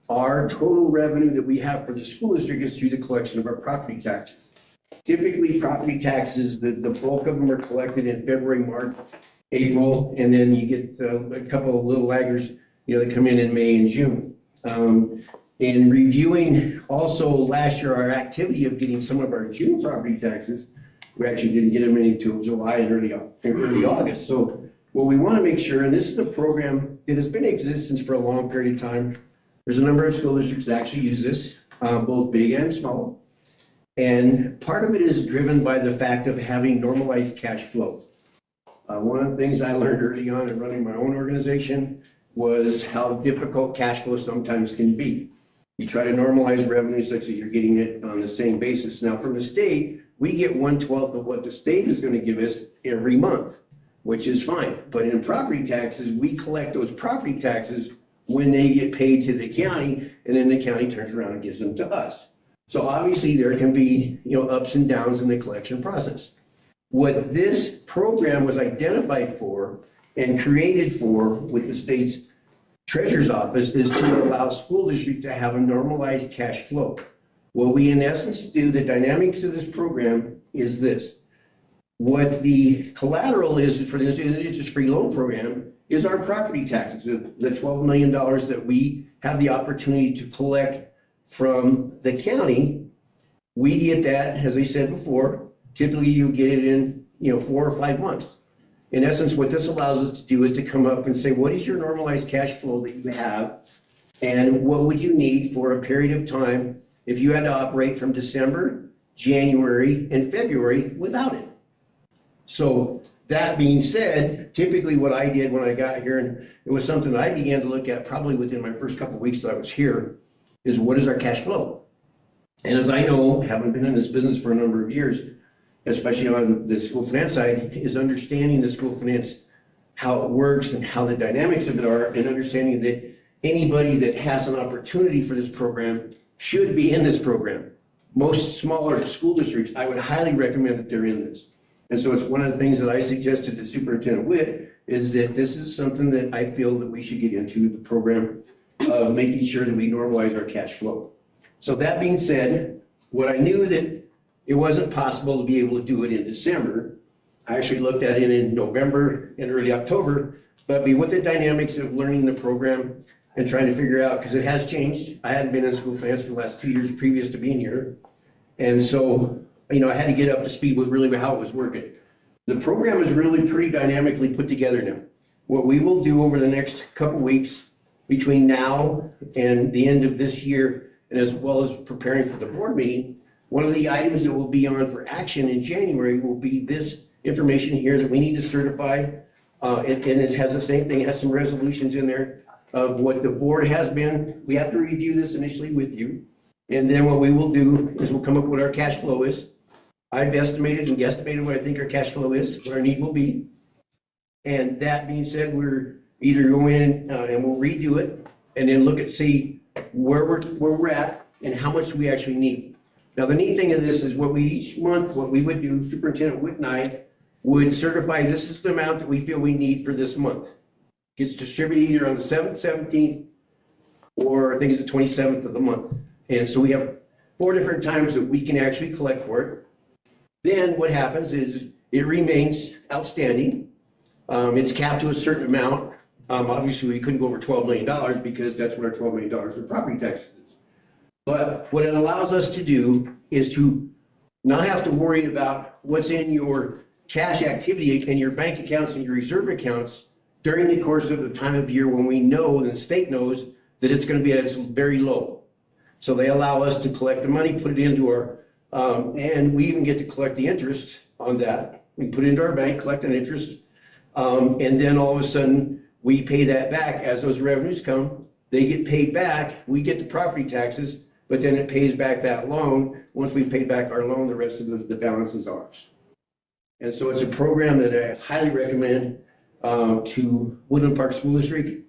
[SPEAKER 11] our total revenue that we have for the school district is through the collection of our property taxes. Typically, property taxes, the bulk of them are collected in February, March, April, and then you get a couple of little laggers, that come in May and June. In reviewing also last year, our activity of getting some of our June property taxes, we actually didn't get them until July and early August. So what we want to make sure, and this is a program that has been in existence for a long period of time. There's a number of school districts that actually use this, both big and small. And part of it is driven by the fact of having normalized cash flow. One of the things I learned early on in running my own organization was how difficult cash flow sometimes can be. You try to normalize revenue such that you're getting it on the same basis. Now, from the state, we get 1/12 of what the state is going to give us every month, which is fine. But in property taxes, we collect those property taxes when they get paid to the county, and then the county turns around and gives them to us. So obviously there can be, ups and downs in the collection process. What this program was identified for and created for with the state's treasurer's office is to allow school district to have a normalized cash flow. What we in essence do, the dynamics of this program is this. What the collateral is for this interest-free loan program is our property taxes, the $12 million that we have the opportunity to collect from the county. We get that, as I said before, typically you get it in, 4 or 5 months. In essence, what this allows us to do is to come up and say, what is your normalized cash flow that you have? And what would you need for a period of time if you had to operate from December, January, and February without it? So that being said, typically what I did when I got here, and it was something that I began to look at probably within my first couple of weeks that I was here, is what is our cash flow? And as I know, having been in this business for a number of years, especially on the school finance side, is understanding the school finance, how it works and how the dynamics of it are, and understanding that anybody that has an opportunity for this program should be in this program. Most smaller school districts, I would highly recommend that they're in this. And so it's one of the things that I suggested to Superintendent Witt is that this is something that I feel that we should get into the program of making sure that we normalize our cash flow. So that being said, what I knew that it wasn't possible to be able to do it in December, I actually looked at it in November and early October, but with the dynamics of learning the program and trying to figure out, because it has changed. I hadn't been in school finance for the last 2 years previous to being here. And so, I had to get up to speed with really how it was working. The program is really pretty dynamically put together now. What we will do over the next couple weeks between now and the end of this year, and as well as preparing for the board meeting, one of the items that will be on for action in January will be this information here that we need to certify. And it has the same thing, it has some resolutions in there of what the board has been. We have to review this initially with you. And then what we will do is we'll come up with what our cash flow is. I've estimated and guesstimated what I think our cash flow is, what our need will be. And that being said, we're either going in and we'll redo it and then look at, see where we're at and how much we actually need. Now, the neat thing of this is each month, what we would do, Superintendent Witt and I would certify this is the amount that we feel we need for this month. Gets distributed either on the 7th, 17th, or I think it's the 27th of the month. And so we have 4 different times that we can actually collect for it. Then what happens is it remains outstanding. It's capped to a certain amount. Obviously, we couldn't go over $12 million because that's what our $12 million of property taxes is. But what it allows us to do is to not have to worry about what's in your cash activity and your bank accounts and your reserve accounts during the course of the time of year when we know, and the state knows, that it's going to be at its very low. So they allow us to collect the money, put it into our, and we even get to collect the interest on that. We put it into our bank, collect an interest, and then all of a sudden, we pay that back as those revenues come. They get paid back, we get the property taxes, but then it pays back that loan. Once we've paid back our loan, the rest of the balance is ours. And so it's a program that I highly recommend to Woodland Park School District.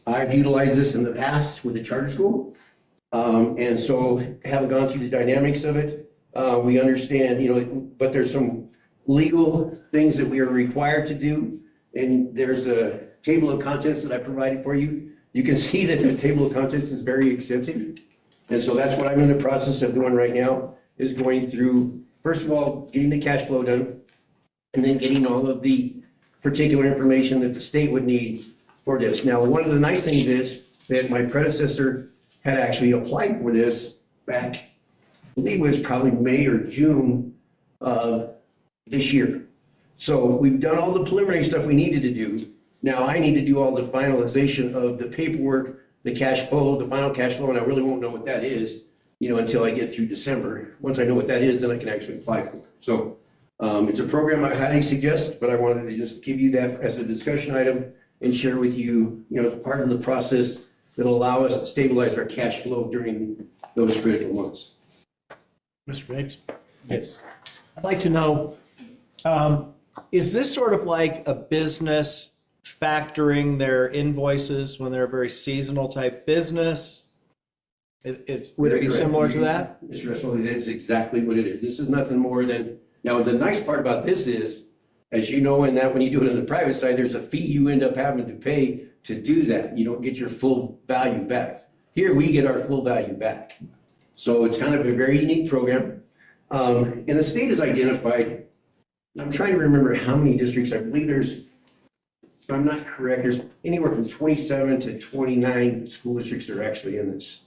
[SPEAKER 11] I've utilized this in the past with the charter school. And so having gone through the dynamics of it, we understand, but there's some legal things that we are required to do. And there's a table of contents that I provided for you. You can see that the table of contents is very extensive. And so that's what I'm in the process of doing right now, is going through, first of all, getting the cash flow done, and then getting all of the particular information that the state would need for this. Now, one of the nice things is that my predecessor had actually applied for this back, I believe it was probably May or June of this year. So we've done all the preliminary stuff we needed to do. Now I need to do all the finalization of the paperwork, the cash flow, the final cash flow, and I really won't know what that is, until I get through December. Once I know what that is, then I can actually apply for it. So it's a program I highly suggest, but I wanted to just give you that as a discussion item and share with you, as part of the process that'll allow us to stabilize our cash flow during those critical months.
[SPEAKER 2] Mr. Bates?
[SPEAKER 4] Yes. I'd like to know, is this sort of like a business factoring their invoices when they're a very seasonal type business? Would it be similar to that?
[SPEAKER 11] Mr. Russell, it's exactly what it is. This is nothing more than, now the nice part about this is, as you know, in that when you do it on the private side, there's a fee you end up having to pay to do that. You don't get your full value back. Here, we get our full value back. So it's kind of a very unique program. And the state has identified, I'm trying to remember how many districts, I believe there's, if I'm not correct, there's anywhere from 27 to 29 school districts that are actually in this.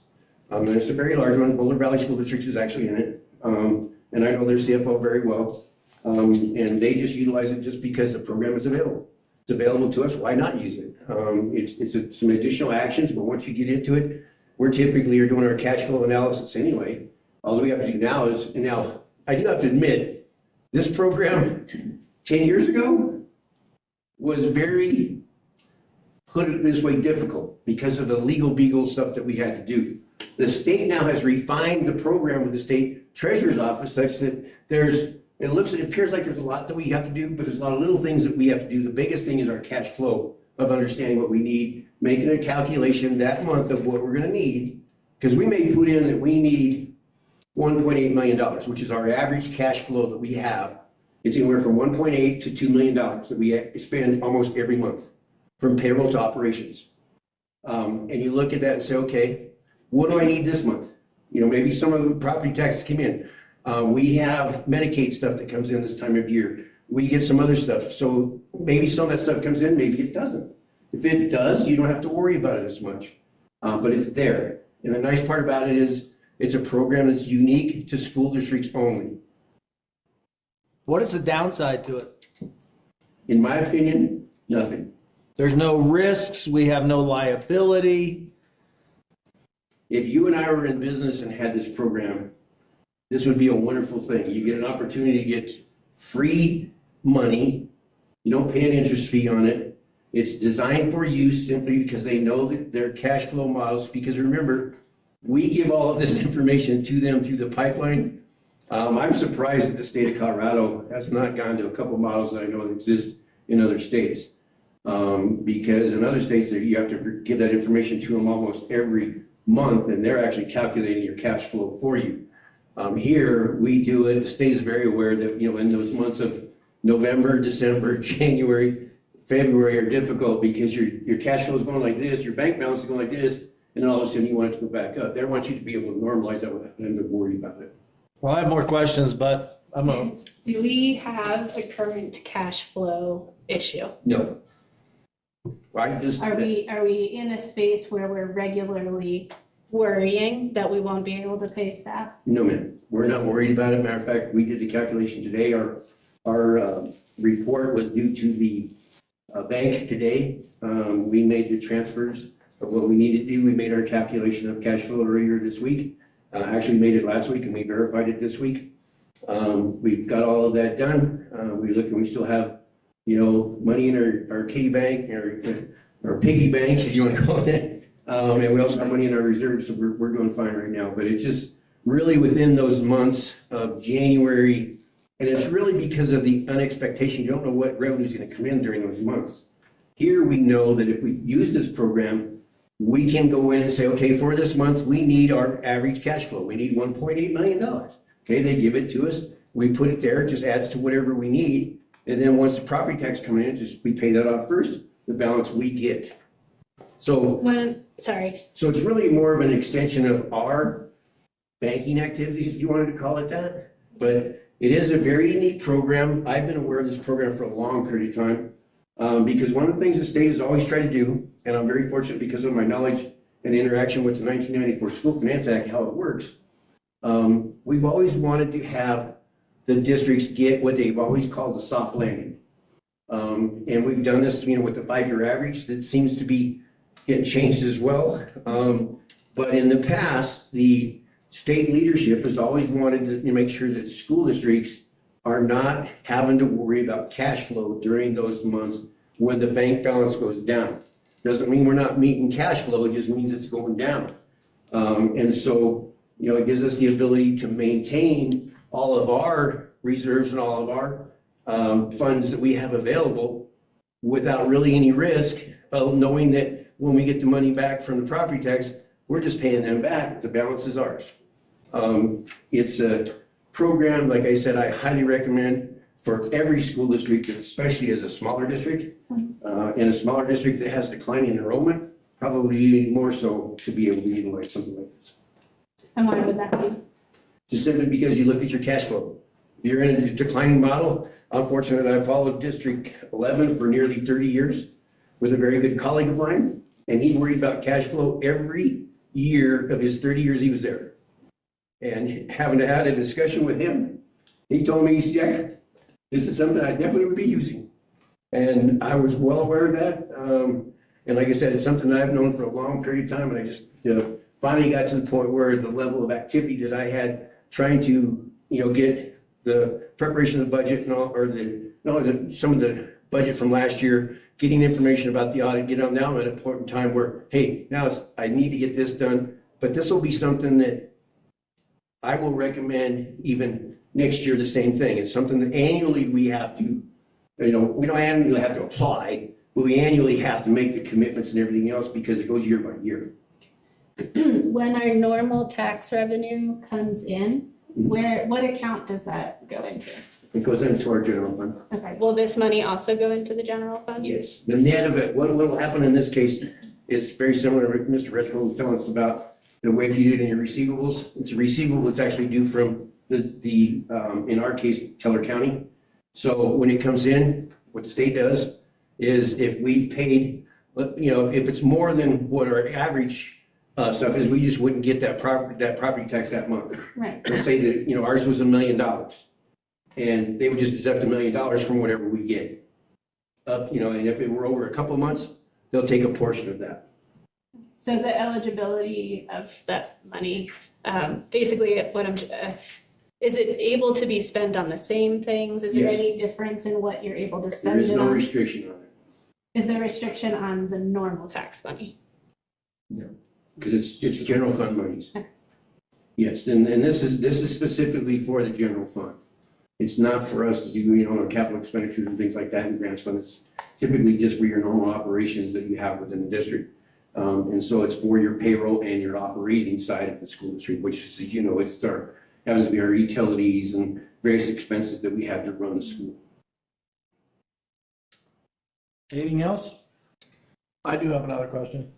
[SPEAKER 11] There's a very large one, Boulder Valley School District is actually in it. And I know their CFO very well. And they just utilize it just because the program is available. It's available to us, why not use it? It's some additional actions, but once you get into it, we're typically doing our cash flow analysis anyway. All we have to do now is, and now I do have to admit, this program 10 years ago was very, put it this way, difficult because of the legal beagle stuff that we had to do. The state now has refined the program with the state treasurer's office such that it appears like there's a lot that we have to do, but there's a lot of little things that we have to do. The biggest thing is our cash flow of understanding what we need, making a calculation that month of what we're going to need, because we may put in that we need $1.8 million, which is our average cash flow that we have. It's anywhere from 1.8 to $2 million that we spend almost every month from payroll to operations. And you look at that and say, okay, what do I need this month? Maybe some of the property taxes came in. We have Medicaid stuff that comes in this time of year. We get some other stuff. So maybe some of that stuff comes in, maybe it doesn't. If it does, you don't have to worry about it as much, but it's there. And the nice part about it is it's a program that's unique to school districts only.
[SPEAKER 4] What is the downside to it?
[SPEAKER 11] In my opinion, nothing.
[SPEAKER 4] There's no risks. We have no liability.
[SPEAKER 11] If you and I were in business and had this program, this would be a wonderful thing. You get an opportunity to get free money. You don't pay an interest fee on it. It's designed for use simply because they know that their cash flow models, because remember, we give all of this information to them through the pipeline. I'm surprised that the state of Colorado has not gone to a couple models that I know exist in other states. Because in other states, you have to give that information to them almost every month, and they're actually calculating your cash flow for you. Here, we do it, the state is very aware that, you know, in those months of November, December, January, February are difficult because your cash flow is going like this, your bank balance is going like this, and then all of a sudden you want it to go back up. They want you to be able to normalize that without having to worry about it.
[SPEAKER 4] Well, I have more questions, but I'm a,
[SPEAKER 1] Do we have a current cash flow issue?
[SPEAKER 11] No. I just.
[SPEAKER 1] Are we in a space where we're regularly worrying that we won't be able to pay staff?
[SPEAKER 11] No, ma'am. We're not worried about it. Matter of fact, we did the calculation today. Our report was due to the bank today. We made the transfers of what we needed to do. We made our calculation of cash flow earlier this week. Actually made it last week and we verified it this week. We've got all of that done. We look and we still have, you know, money in our kitty bank or piggy bank, if you want to call it. And we also have money in our reserves, so we're doing fine right now. But it's just really within those months of January, and it's really because of the unexpectation. You don't know what revenue is going to come in during those months. Here we know that if we use this program, we can go in and say, okay, for this month, we need our average cash flow. We need $1.8 million. Okay, they give it to us. We put it there, it just adds to whatever we need. And then once the property tax comes in, we pay that off first, the balance we get. So it's really more of an extension of our banking activities, if you wanted to call it that. But it is a very unique program. I've been aware of this program for a long period of time because one of the things the state has always tried to do, and I'm very fortunate because of my knowledge and interaction with the 1994 School Finance Act, how it works. We've always wanted to have the districts get what they've always called a soft landing. And we've done this, you know, with the 5-year average that seems to be getting changed as well. But in the past, the state leadership has always wanted to make sure that school districts are not having to worry about cash flow during those months when the bank balance goes down. Doesn't mean we're not meeting cash flow, it just means it's going down. And so, you know, it gives us the ability to maintain all of our reserves and all of our funds that we have available without really any risk of knowing that when we get the money back from the property tax, we're just paying them back. The balance is ours. It's a program, like I said, I highly recommend for every school district, especially as a smaller district. In a smaller district that has declining enrollment, probably more so to be able to utilize something like this.
[SPEAKER 1] And why would that be?
[SPEAKER 11] Just simply because you look at your cash flow. If you're in a declining model, unfortunately, I followed District 11 for nearly 30 years with a very good colleague of mine, and he worried about cash flow every year of his 30 years he was there. And having to have a discussion with him, he told me, Jack, this is something I definitely would be using. And I was well aware of that. And like I said, it's something I've known for a long period of time, and I just finally got to the point where the level of activity that I had trying to, you know, get the preparation of the budget and all, or some of the budget from last year, getting information about the audit, get on now at a point in time where, hey, now I need to get this done, but this will be something that I will recommend even next year, the same thing. It's something that annually we have to, you know, we don't annually have to apply, but we annually have to make the commitments and everything else because it goes year by year.
[SPEAKER 1] When our normal tax revenue comes in, what account does that go into?
[SPEAKER 11] It goes into our general fund.
[SPEAKER 1] Okay, will this money also go into the general fund?
[SPEAKER 11] Yes, the net of it, what will happen in this case is very similar to what Mr. Redfield was telling us about the way if you do it in your receivables. It's a receivable that's actually due from the in our case, Teller County. So when it comes in, what the state does is if we've paid, you know, if it's more than what our average stuff is, we just wouldn't get that property tax that month.
[SPEAKER 1] Right.
[SPEAKER 11] Let's say that, you know, ours was $1 million. And they would just deduct $1 million from whatever we get. You know, and if it were over a couple of months, they'll take a portion of that.
[SPEAKER 1] So the eligibility of that money, basically what is it able to be spent on the same things? Is there
[SPEAKER 11] Yes.
[SPEAKER 1] any difference in what you're able to spend
[SPEAKER 11] There is
[SPEAKER 1] it
[SPEAKER 11] no
[SPEAKER 1] on?
[SPEAKER 11] restriction on it.
[SPEAKER 1] Is there restriction on the normal tax money?
[SPEAKER 11] No. Because it's general fund monies. Yes, and this is specifically for the general fund. It's not for us to do, capital expenditures and things like that in grants fund. It's typically just for your normal operations that you have within the district. And so it's for your payroll and your operating side of the school district, which is, happens to be our utilities and various expenses that we have to run the school.
[SPEAKER 2] Anything else?
[SPEAKER 4] I do have another question.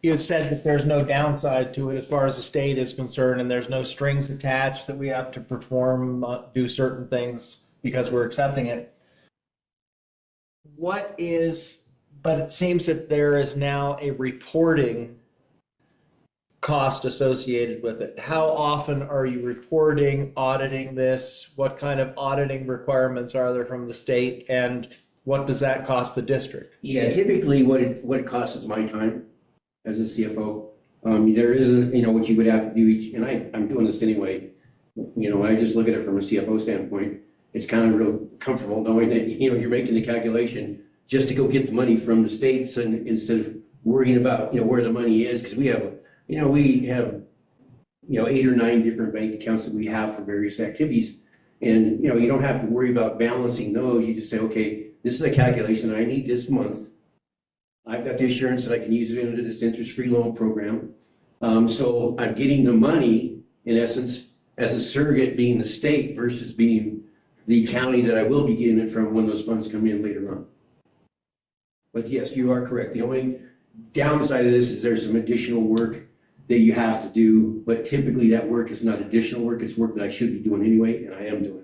[SPEAKER 4] You had said that there's no downside to it as far as the state is concerned, and there's no strings attached that we have to perform, do certain things because we're accepting it. But it seems that there is now a reporting cost associated with it. How often are you reporting, auditing this? What kind of auditing requirements are there from the state, and what does that cost the district?
[SPEAKER 11] Yeah, typically what it costs is my time as a CFO. There isn't, what you would have to do and I'm doing this anyway. I just look at it from a CFO standpoint. It's kind of real comfortable knowing that, you're making the calculation just to go get the money from the states and instead of worrying about, where the money is, because we have 8 or 9 different bank accounts that we have for various activities. And, you don't have to worry about balancing those. You just say, okay, this is a calculation I need this month. I've got the assurance that I can use it into this interest-free loan program. So I'm getting the money, in essence, as a surrogate being the state versus being the county that I will be getting it from when those funds come in later on. But yes, you are correct. The only downside of this is there's some additional work that you have to do, but typically that work is not additional work. It's work that I should be doing anyway, and I am doing.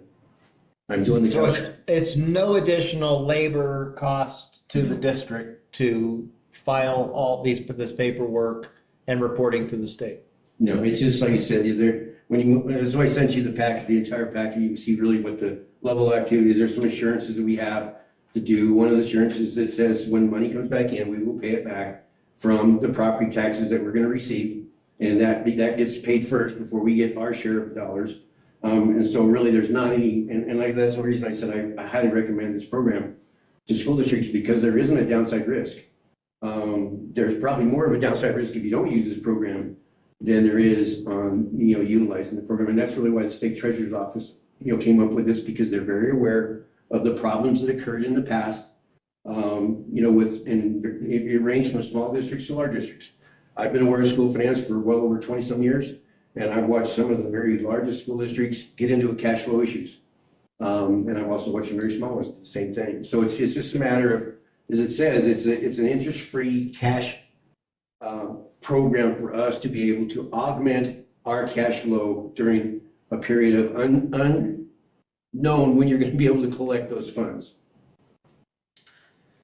[SPEAKER 11] I'm doing the.
[SPEAKER 4] So it's no additional labor cost to the district to file all this paperwork and reporting to the state.
[SPEAKER 11] No, it's just like you said, that's why I sent you the packet, the entire packet. You can see really what the level of activity is. There's some assurances that we have to do. One of the assurances that says when money comes back in, we will pay it back from the property taxes that we're going to receive. And that gets paid first before we get our share of the dollars. And so really there's not any, and like that's the reason I said I highly recommend this program to school districts because there isn't a downside risk. There's probably more of a downside risk if you don't use this program than there is on, utilizing the program. And that's really why the state treasurer's office, came up with this because they're very aware of the problems that occurred in the past. And it ranged from small districts to large districts. I've been aware of school finance for well over 20 some years, and I've watched some of the very largest school districts get into cash flow issues. And I've also watched some very small ones do the same thing. So it's just a matter of, as it says, it's an interest-free cash program for us to be able to augment our cash flow during a period of unknown when you're going to be able to collect those funds.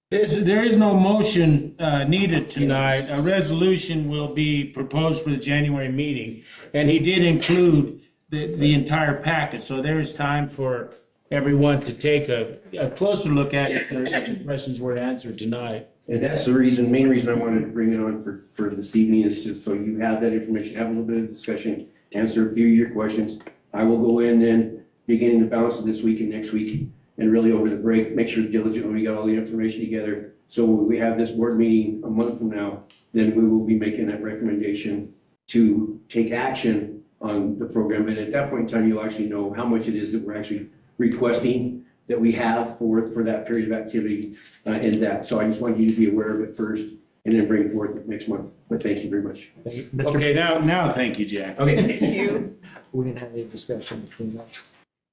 [SPEAKER 2] There is no motion needed tonight. A resolution will be proposed for the January meeting, and he did include the entire packet, so there's time for everyone to take a closer look at it if the questions were answered tonight.
[SPEAKER 11] And that's the main reason I wanted to bring it on for this evening is just so you have that information, have a little bit of discussion, answer a few of your questions. I will go in and beginning the balance of this week and next week and really over the break, make sure diligently we got all the information together. So when we have this board meeting a month from now, then we will be making that recommendation to take action on the program. And at that point in time, you'll actually know how much it is that we're actually requesting that we have for that period of activity in that. So I just want you to be aware of it first and then bring it forth next month. But thank you very much.
[SPEAKER 2] Okay, now thank you, Jack.
[SPEAKER 11] Okay.
[SPEAKER 6] Thank you.
[SPEAKER 4] We didn't have any discussion between us.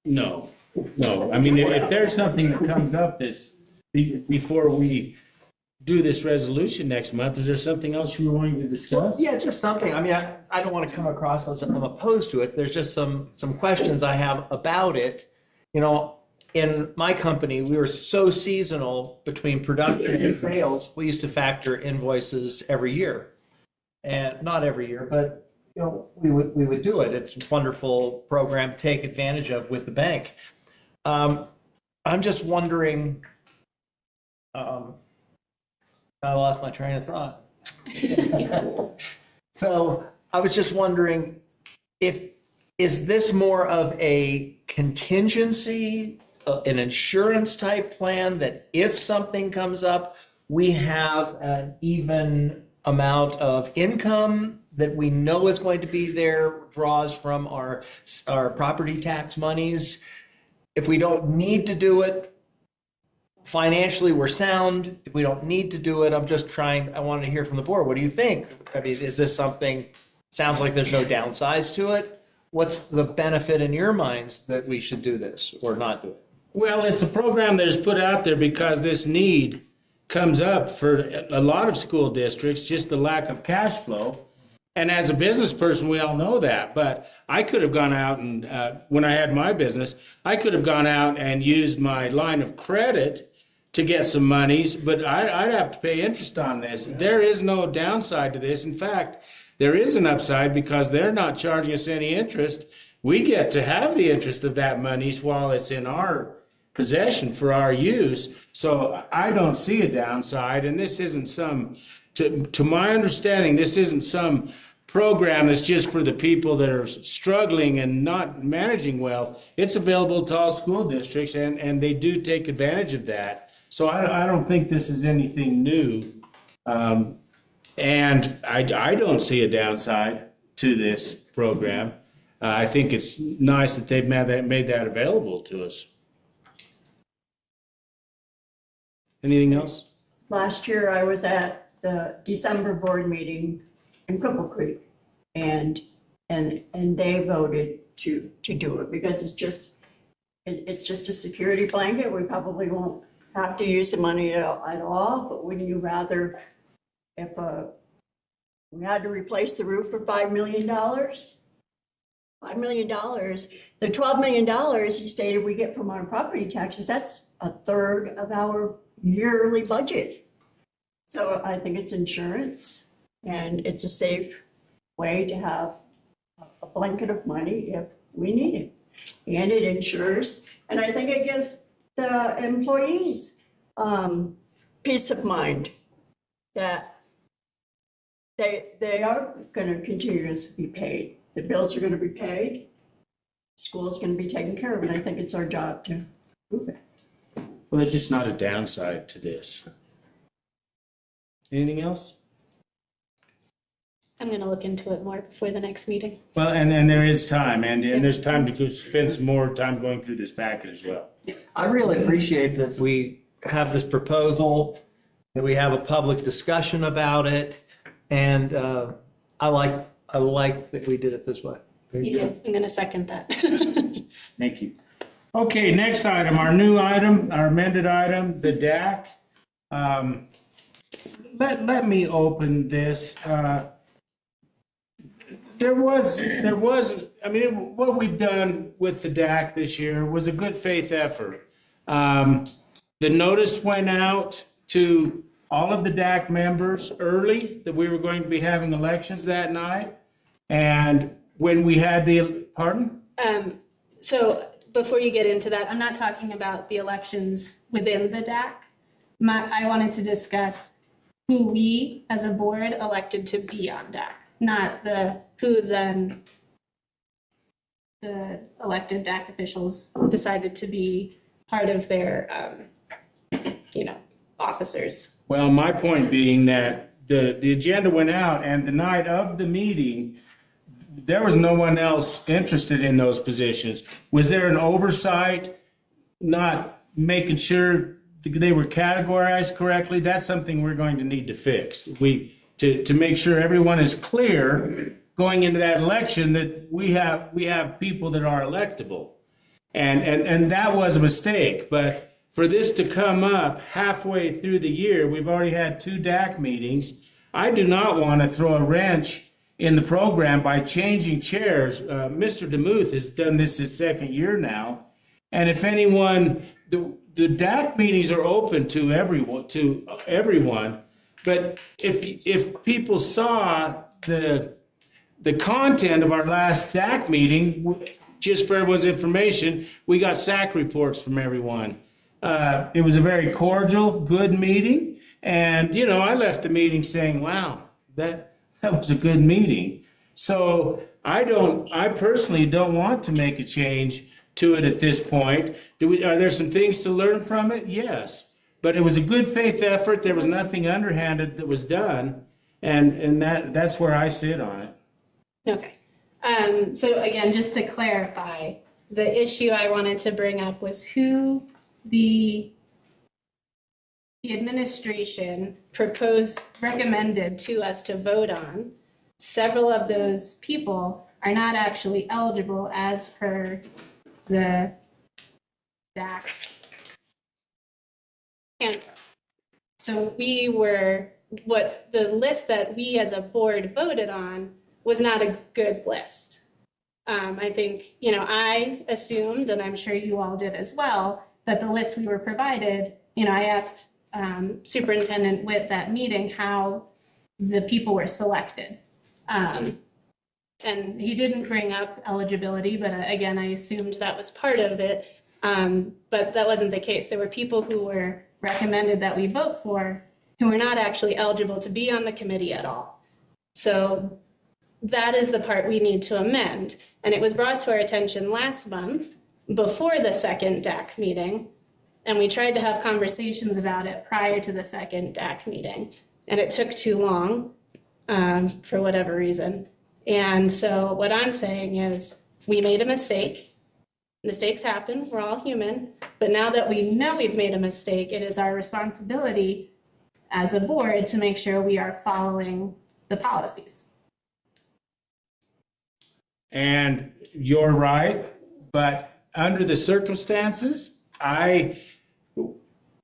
[SPEAKER 2] No. I mean, if there's something that comes up before we do this resolution next month, is there something else you were wanting to discuss?
[SPEAKER 4] Yeah, just something. I mean, I don't want to come across as I'm opposed to it. There's just some questions I have about it. In my company, we were so seasonal between production and sales. We used to factor invoices every year, and not every year, but we would do it. It's a wonderful program to take advantage of with the bank. I'm just wondering. I lost my train of thought. So I was just wondering, is this more of a contingency, an insurance type plan that if something comes up, we have an even amount of income that we know is going to be there, draws from our property tax monies. If we don't need to do it, financially, we're sound. If we don't need to do it, I wanted to hear from the board. What do you think? I mean, is this something, sounds like there's no downsides to it. What's the benefit in your minds that we should do this or not do it?
[SPEAKER 2] Well, it's a program that is put out there because this need comes up for a lot of school districts, just the lack of cash flow. And as a business person, we all know that. But I could have gone out and, when I had my business, I could have gone out and used my line of credit to get some monies, but I'd have to pay interest on this. There is no downside to this. In fact, there is an upside because they're not charging us any interest. We get to have the interest of that money while it's in our possession for our use. So I don't see a downside, and this isn't to my understanding, this isn't some program that's just for the people that are struggling and not managing well. It's available to all school districts, and they do take advantage of that. So I don't think this is anything new. And I don't see a downside to this program. I think it's nice that they've made that available to us. Anything else?
[SPEAKER 13] Last year, I was at the December board meeting in Cripple Creek, and they voted to do it because it's just a security blanket. We probably won't have to use the money at all, but wouldn't you rather, if we had to replace the roof for $5 million? $5 million, the $12 million he stated we get from our property taxes, that's a third of our yearly budget. So I think it's insurance, and it's a safe way to have a blanket of money if we need it. And it insures, and I think it gives the employees peace of mind that they are going to continue to be paid. The bills are going to be paid. School's going to be taken care of, and I think it's our job to prove it.
[SPEAKER 2] Well, there's just not a downside to this. Anything else?
[SPEAKER 1] I'm going to look into it more before the next meeting.
[SPEAKER 2] Well, and there is time, and there's time to go spend some more time going through this packet as well.
[SPEAKER 4] I really appreciate that we have this proposal, that we have a public discussion about it, and I like that we did it this way.
[SPEAKER 1] You did. I'm going to second that.
[SPEAKER 2] Thank you. Okay, next item, our new item, our amended item, the DAC. Let me open this. There was, I mean, what we've done with the DAC this year was a good faith effort. The notice went out to all of the DAC members early that we were going to be having elections that night. And when we had pardon?
[SPEAKER 1] So before you get into that, I'm not talking about the elections within the DAC. I wanted to discuss who we as a board elected to be on DAC, not who then the elected DAC officials decided to be part of their, officers.
[SPEAKER 2] Well, my point being that the agenda went out, and the night of the meeting, there was no one else interested in those positions. Was there an oversight, not making sure they were categorized correctly? That's something we're going to need to fix. To make sure everyone is clear going into that election that we have people that are electable. And that was a mistake. But for this to come up halfway through the year, we've already had 2 DAC meetings. I do not want to throw a wrench in the program by changing chairs. Mr. DeMuth has done this his second year now. And if anyone, the DAC meetings are open to everyone. But if people saw the content of our last DAC meeting, just for everyone's information, we got SAC reports from everyone. It was a very cordial, good meeting. And, I left the meeting saying, wow, that was a good meeting. So I personally don't want to make a change to it at this point. Are there some things to learn from it? Yes. But it was a good faith effort. There was nothing underhanded that was done. And that's where I sit on it.
[SPEAKER 1] Okay. So again, just to clarify, the issue I wanted to bring up was who the administration recommended to us to vote on. Several of those people are not actually eligible as per the DAC handbook. So what the list that we as a board voted on was not a good list. I think, I assumed, and I'm sure you all did as well, that the list we were provided, I asked Superintendent Witt that meeting how the people were selected. And he didn't bring up eligibility, but again, I assumed that was part of it. But that wasn't the case. There were people who were recommended that we vote for who were not actually eligible to be on the committee at all. So that is the part we need to amend. And it was brought to our attention last month before the second DAC meeting. And we tried to have conversations about it prior to the second DAC meeting. And it took too long for whatever reason. And so what I'm saying is we made a mistake. Mistakes happen. We're all human. But now that we know we've made a mistake, it is our responsibility as a board to make sure we are following the policies.
[SPEAKER 2] And you're right, but under the circumstances,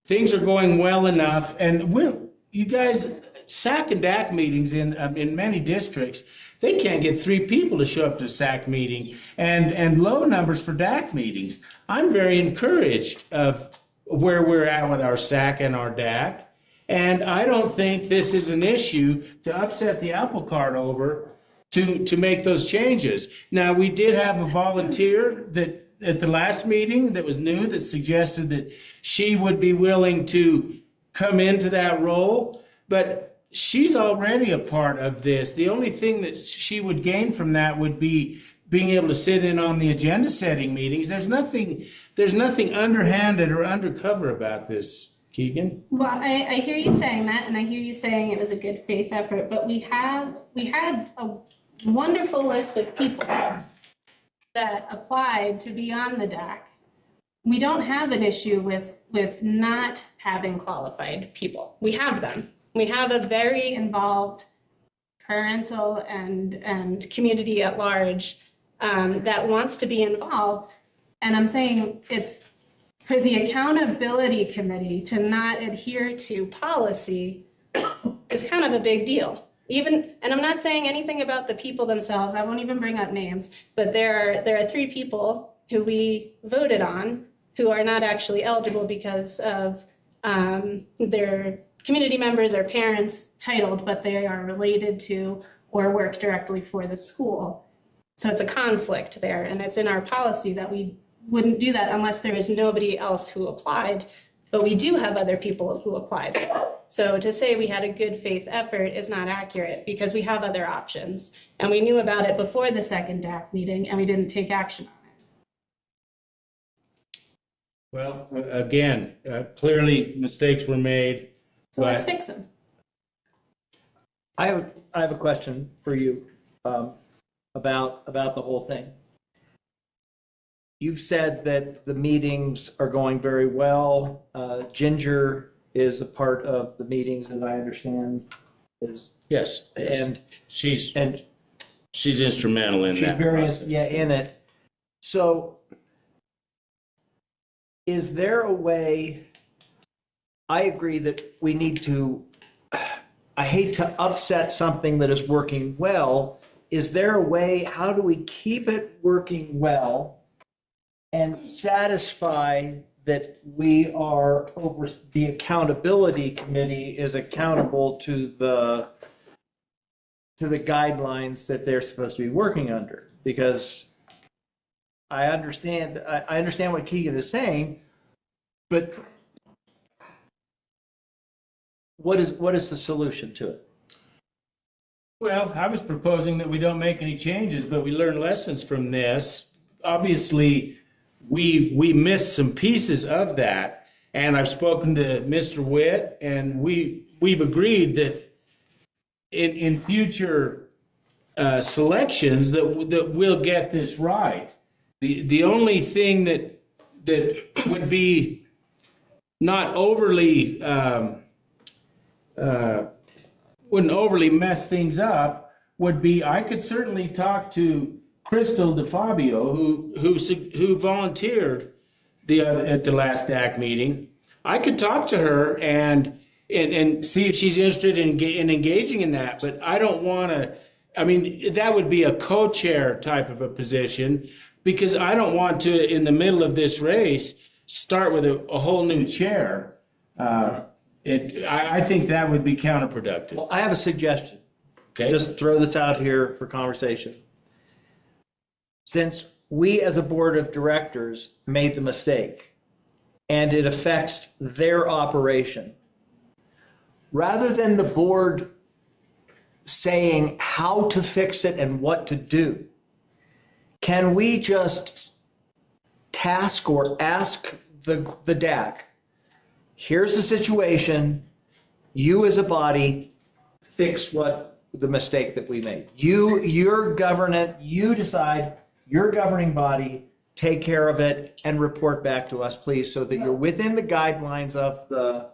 [SPEAKER 2] things are going well enough, and you guys, SAC and DAC meetings in many districts, they can't get 3 people to show up to SAC meeting, and low numbers for DAC meetings. I'm very encouraged of where we're at with our SAC and our DAC, and I don't think this is an issue to upset the apple cart over to make those changes. Now, we did have a volunteer that at the last meeting that was new that suggested that she would be willing to come into that role, but she's already a part of this. The only thing that she would gain from that would be being able to sit in on the agenda setting meetings. There's nothing underhanded or undercover about this, Keegan.
[SPEAKER 1] Well, I hear you saying that, and I hear you saying it was a good faith effort, but we had a wonderful list of people that applied to be on the DAC. We don't have an issue with not having qualified people. We have them. We have a very involved parental and community at large that wants to be involved. And I'm saying it's for the accountability committee to not adhere to policy is kind of a big deal. And I'm not saying anything about the people themselves. I won't even bring up names, but there are 3 people who we voted on who are not actually eligible because of their community members or parents titled, but they are related to or work directly for the school. So it's a conflict there, and it's in our policy that we wouldn't do that unless there is nobody else who applied, but we do have other people who applied. So to say we had a good faith effort is not accurate because we have other options, and we knew about it before the second DAC meeting, and we didn't take action on it.
[SPEAKER 2] Well, again, clearly mistakes were made.
[SPEAKER 1] So let's fix them.
[SPEAKER 4] I have a question for you about the whole thing. You've said that the meetings are going very well. Ginger is a part of the meetings, as I understand.
[SPEAKER 2] Yes.
[SPEAKER 4] And
[SPEAKER 2] she's instrumental in that.
[SPEAKER 4] She's very
[SPEAKER 2] process.
[SPEAKER 4] in it. So, is there a way? I agree that we need to. I hate to upset something that is working well. Is there a way? How do we keep it working well and satisfy that we are over the accountability committee is accountable to the guidelines that they're supposed to be working under? Because I understand what Keegan is saying, but what is the solution to it?
[SPEAKER 2] Well, I was proposing that we don't make any changes, but we learn lessons from this. Obviously, we missed some pieces of that, and I've spoken to Mr. Witt, and we've agreed that in future selections that we'll get this right. The only thing that would be not overly wouldn't overly mess things up would be I could certainly talk to Crystal DeFabio who volunteered at the last DAC meeting. I could talk to her and see if she's interested in engaging in that, but I don't want to. I mean, that would be a co-chair type of a position, because I don't want to, in the middle of this race, start with a whole new chair. I think that would be counterproductive.
[SPEAKER 4] Well, I have a suggestion.
[SPEAKER 2] Okay.
[SPEAKER 4] Just throw this out here for conversation. Since we as a board of directors made the mistake and it affects their operation, rather than the board saying how to fix it and what to do, can we just task or ask the DAC, here's the situation, you as a body fix the mistake that we made. You're government, you decide, your governing body, take care of it and report back to us, please, so that you're within the guidelines of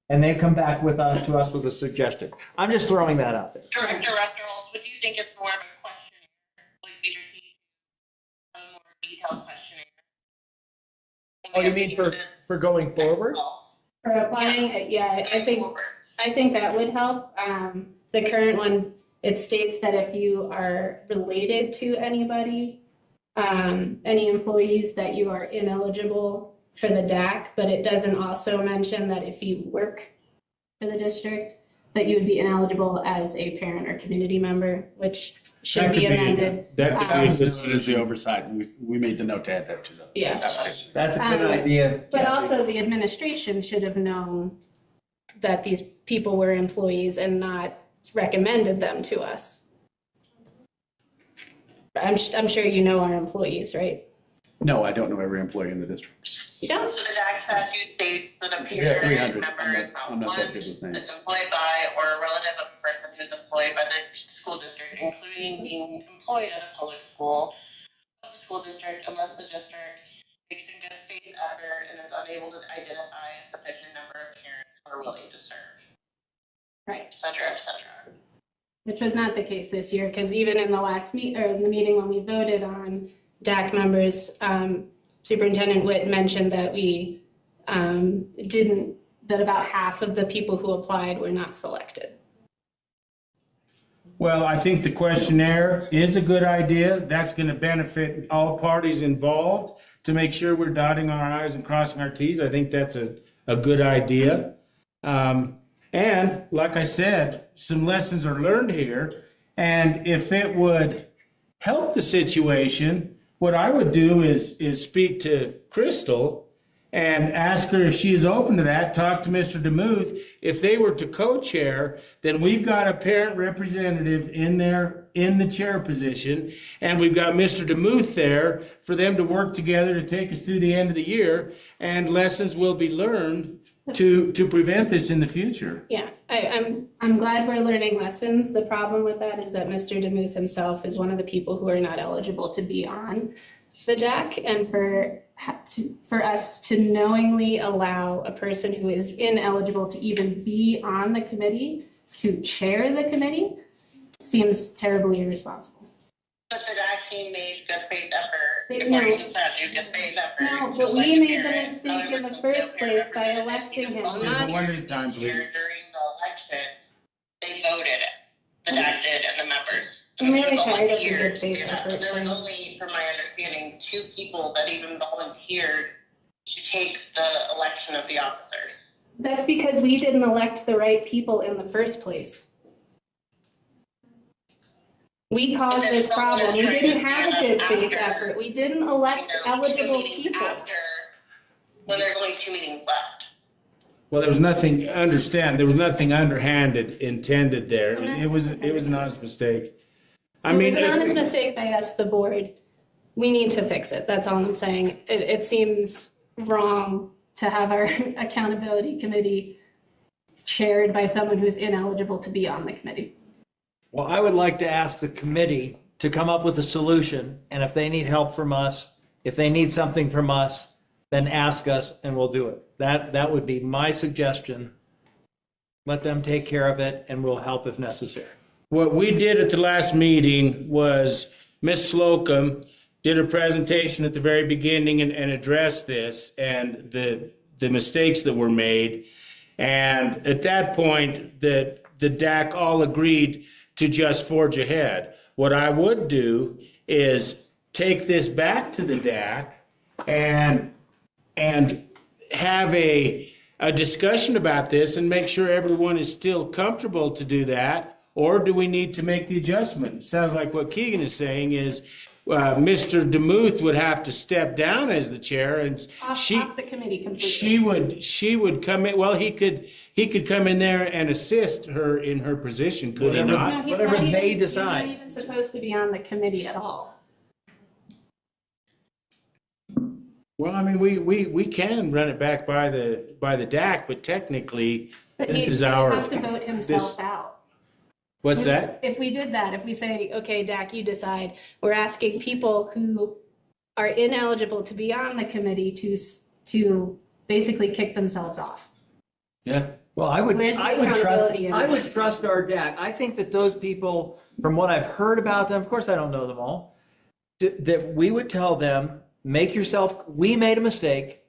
[SPEAKER 4] and they come back to us with a suggestion. I'm just throwing that out there.
[SPEAKER 12] Director Russell, would you think it's more of a questionnaire? Would we just need a more detailed questionnaire?
[SPEAKER 4] Oh, you mean for going forward?
[SPEAKER 1] For applying, yeah, I think that would help. The current one, it states that if you are related to anybody, any employees, that you are ineligible for the DAC, but it doesn't also mention that if you work for the district, that you would be ineligible as a parent or community member, which should be amended.
[SPEAKER 10] That could be listed as the oversight. We made the note to add that to the application.
[SPEAKER 4] That's a good idea.
[SPEAKER 1] But also the administration should have known that these people were employees and not recommended them to us. I'm sure you know our employees, right?
[SPEAKER 10] No, I don't know every employee in the district.
[SPEAKER 1] You don't?
[SPEAKER 12] So the DAC statute states that a
[SPEAKER 10] Yeah,
[SPEAKER 12] peer
[SPEAKER 10] 300.
[SPEAKER 12] member is
[SPEAKER 10] I'm not that
[SPEAKER 12] one
[SPEAKER 10] good with names.
[SPEAKER 12] that's employed by or a relative of a person who's employed by the school district, including being employed at a public school of the school district, unless the district takes a good faith effort and is unable to identify a sufficient number of parents who are willing to serve,
[SPEAKER 1] Right.
[SPEAKER 12] et cetera, et cetera.
[SPEAKER 1] Which was not the case this year, because even in the last the meeting when we voted on DAC members, Superintendent Witt mentioned that we that about half of the people who applied were not selected.
[SPEAKER 2] Well, I think the questionnaire is a good idea. That's going to benefit all parties involved to make sure we're dotting our i's and crossing our t's. I think that's a good idea. And like I said, some lessons are learned here. And if it would help the situation, what I would do is speak to Crystal and ask her if she is open to that, talk to Mr. DeMuth. If they were to co-chair, then we've got a parent representative in the chair position, and we've got Mr. DeMuth there for them to work together to take us through the end of the year, and lessons will be learned to prevent this in the future.
[SPEAKER 1] Yeah, I'm glad we're learning lessons. The problem with that is that Mr. DeMuth himself is one of the people who are not eligible to be on the DAC, and for us to knowingly allow a person who is ineligible to even be on the committee to chair the committee seems terribly irresponsible.
[SPEAKER 12] But the DAC team made good faith effort.
[SPEAKER 1] No.
[SPEAKER 12] According to statute, good faith effort.
[SPEAKER 1] No,
[SPEAKER 12] to
[SPEAKER 1] but we
[SPEAKER 12] elect
[SPEAKER 1] made the
[SPEAKER 12] parents.
[SPEAKER 1] mistake in the
[SPEAKER 12] Other
[SPEAKER 1] first
[SPEAKER 12] parent
[SPEAKER 1] place by
[SPEAKER 12] representatives
[SPEAKER 1] electing him,
[SPEAKER 12] voted
[SPEAKER 1] not.
[SPEAKER 2] One at a time,
[SPEAKER 12] here
[SPEAKER 2] please.
[SPEAKER 12] during the election, they voted it. The DAC did and the members.
[SPEAKER 1] I'm really
[SPEAKER 12] The
[SPEAKER 1] tired of the
[SPEAKER 12] volunteers
[SPEAKER 1] good faith
[SPEAKER 12] did that.
[SPEAKER 1] effort
[SPEAKER 12] There was
[SPEAKER 1] thing.
[SPEAKER 12] only, from my understanding, 2 people that even volunteered to take the election of the officers.
[SPEAKER 1] That's because we didn't elect the right people in the first place. We caused this problem. We didn't have a good faith effort. We didn't elect eligible people.
[SPEAKER 12] When there's only 2 meetings left.
[SPEAKER 2] Well, there was nothing underhanded intended there. It was an honest mistake.
[SPEAKER 1] It was an honest mistake by us, the board. We need to fix it. That's all I'm saying. It seems wrong to have our accountability committee chaired by someone who's ineligible to be on the committee.
[SPEAKER 4] Well, I would like to ask the committee to come up with a solution, and if they need help from us, if they need something from us, then ask us and we'll do it. That would be my suggestion. Let them take care of it and we'll help if necessary.
[SPEAKER 2] What we did at the last meeting was Ms. Slocum did a presentation at the very beginning and addressed this and the mistakes that were made. And at that point, the DAC all agreed to just forge ahead. What I would do is take this back to the DAC and have a discussion about this and make sure everyone is still comfortable to do that, or do we need to make the adjustment? Sounds like what Keegan is saying is Mr. DeMuth would have to step down as the chair, and
[SPEAKER 1] Off the committee completely.
[SPEAKER 2] she would come in. Well, he could come in there and assist her in her position, could he
[SPEAKER 4] Whatever.
[SPEAKER 2] not?
[SPEAKER 1] No, he's
[SPEAKER 4] Whatever
[SPEAKER 1] not even-
[SPEAKER 4] they
[SPEAKER 1] He's
[SPEAKER 4] decide.
[SPEAKER 1] not even supposed to be on the committee at all.
[SPEAKER 2] Well, I mean, we can run it back by the DAC, but technically,
[SPEAKER 1] But
[SPEAKER 2] this
[SPEAKER 1] he'd
[SPEAKER 2] is our.
[SPEAKER 1] have to vote himself
[SPEAKER 2] this-
[SPEAKER 1] out.
[SPEAKER 2] What's that?
[SPEAKER 1] If we did that, if we say, okay, DAC, you decide, we're asking people who are ineligible to be on the committee to basically kick themselves off.
[SPEAKER 2] Yeah.
[SPEAKER 4] Well,
[SPEAKER 1] Where's the accountability in
[SPEAKER 4] I
[SPEAKER 1] that?
[SPEAKER 4] would trust our DAC. I think that those people, from what I've heard about them, of course I don't know them all, that we would tell them, we made a mistake.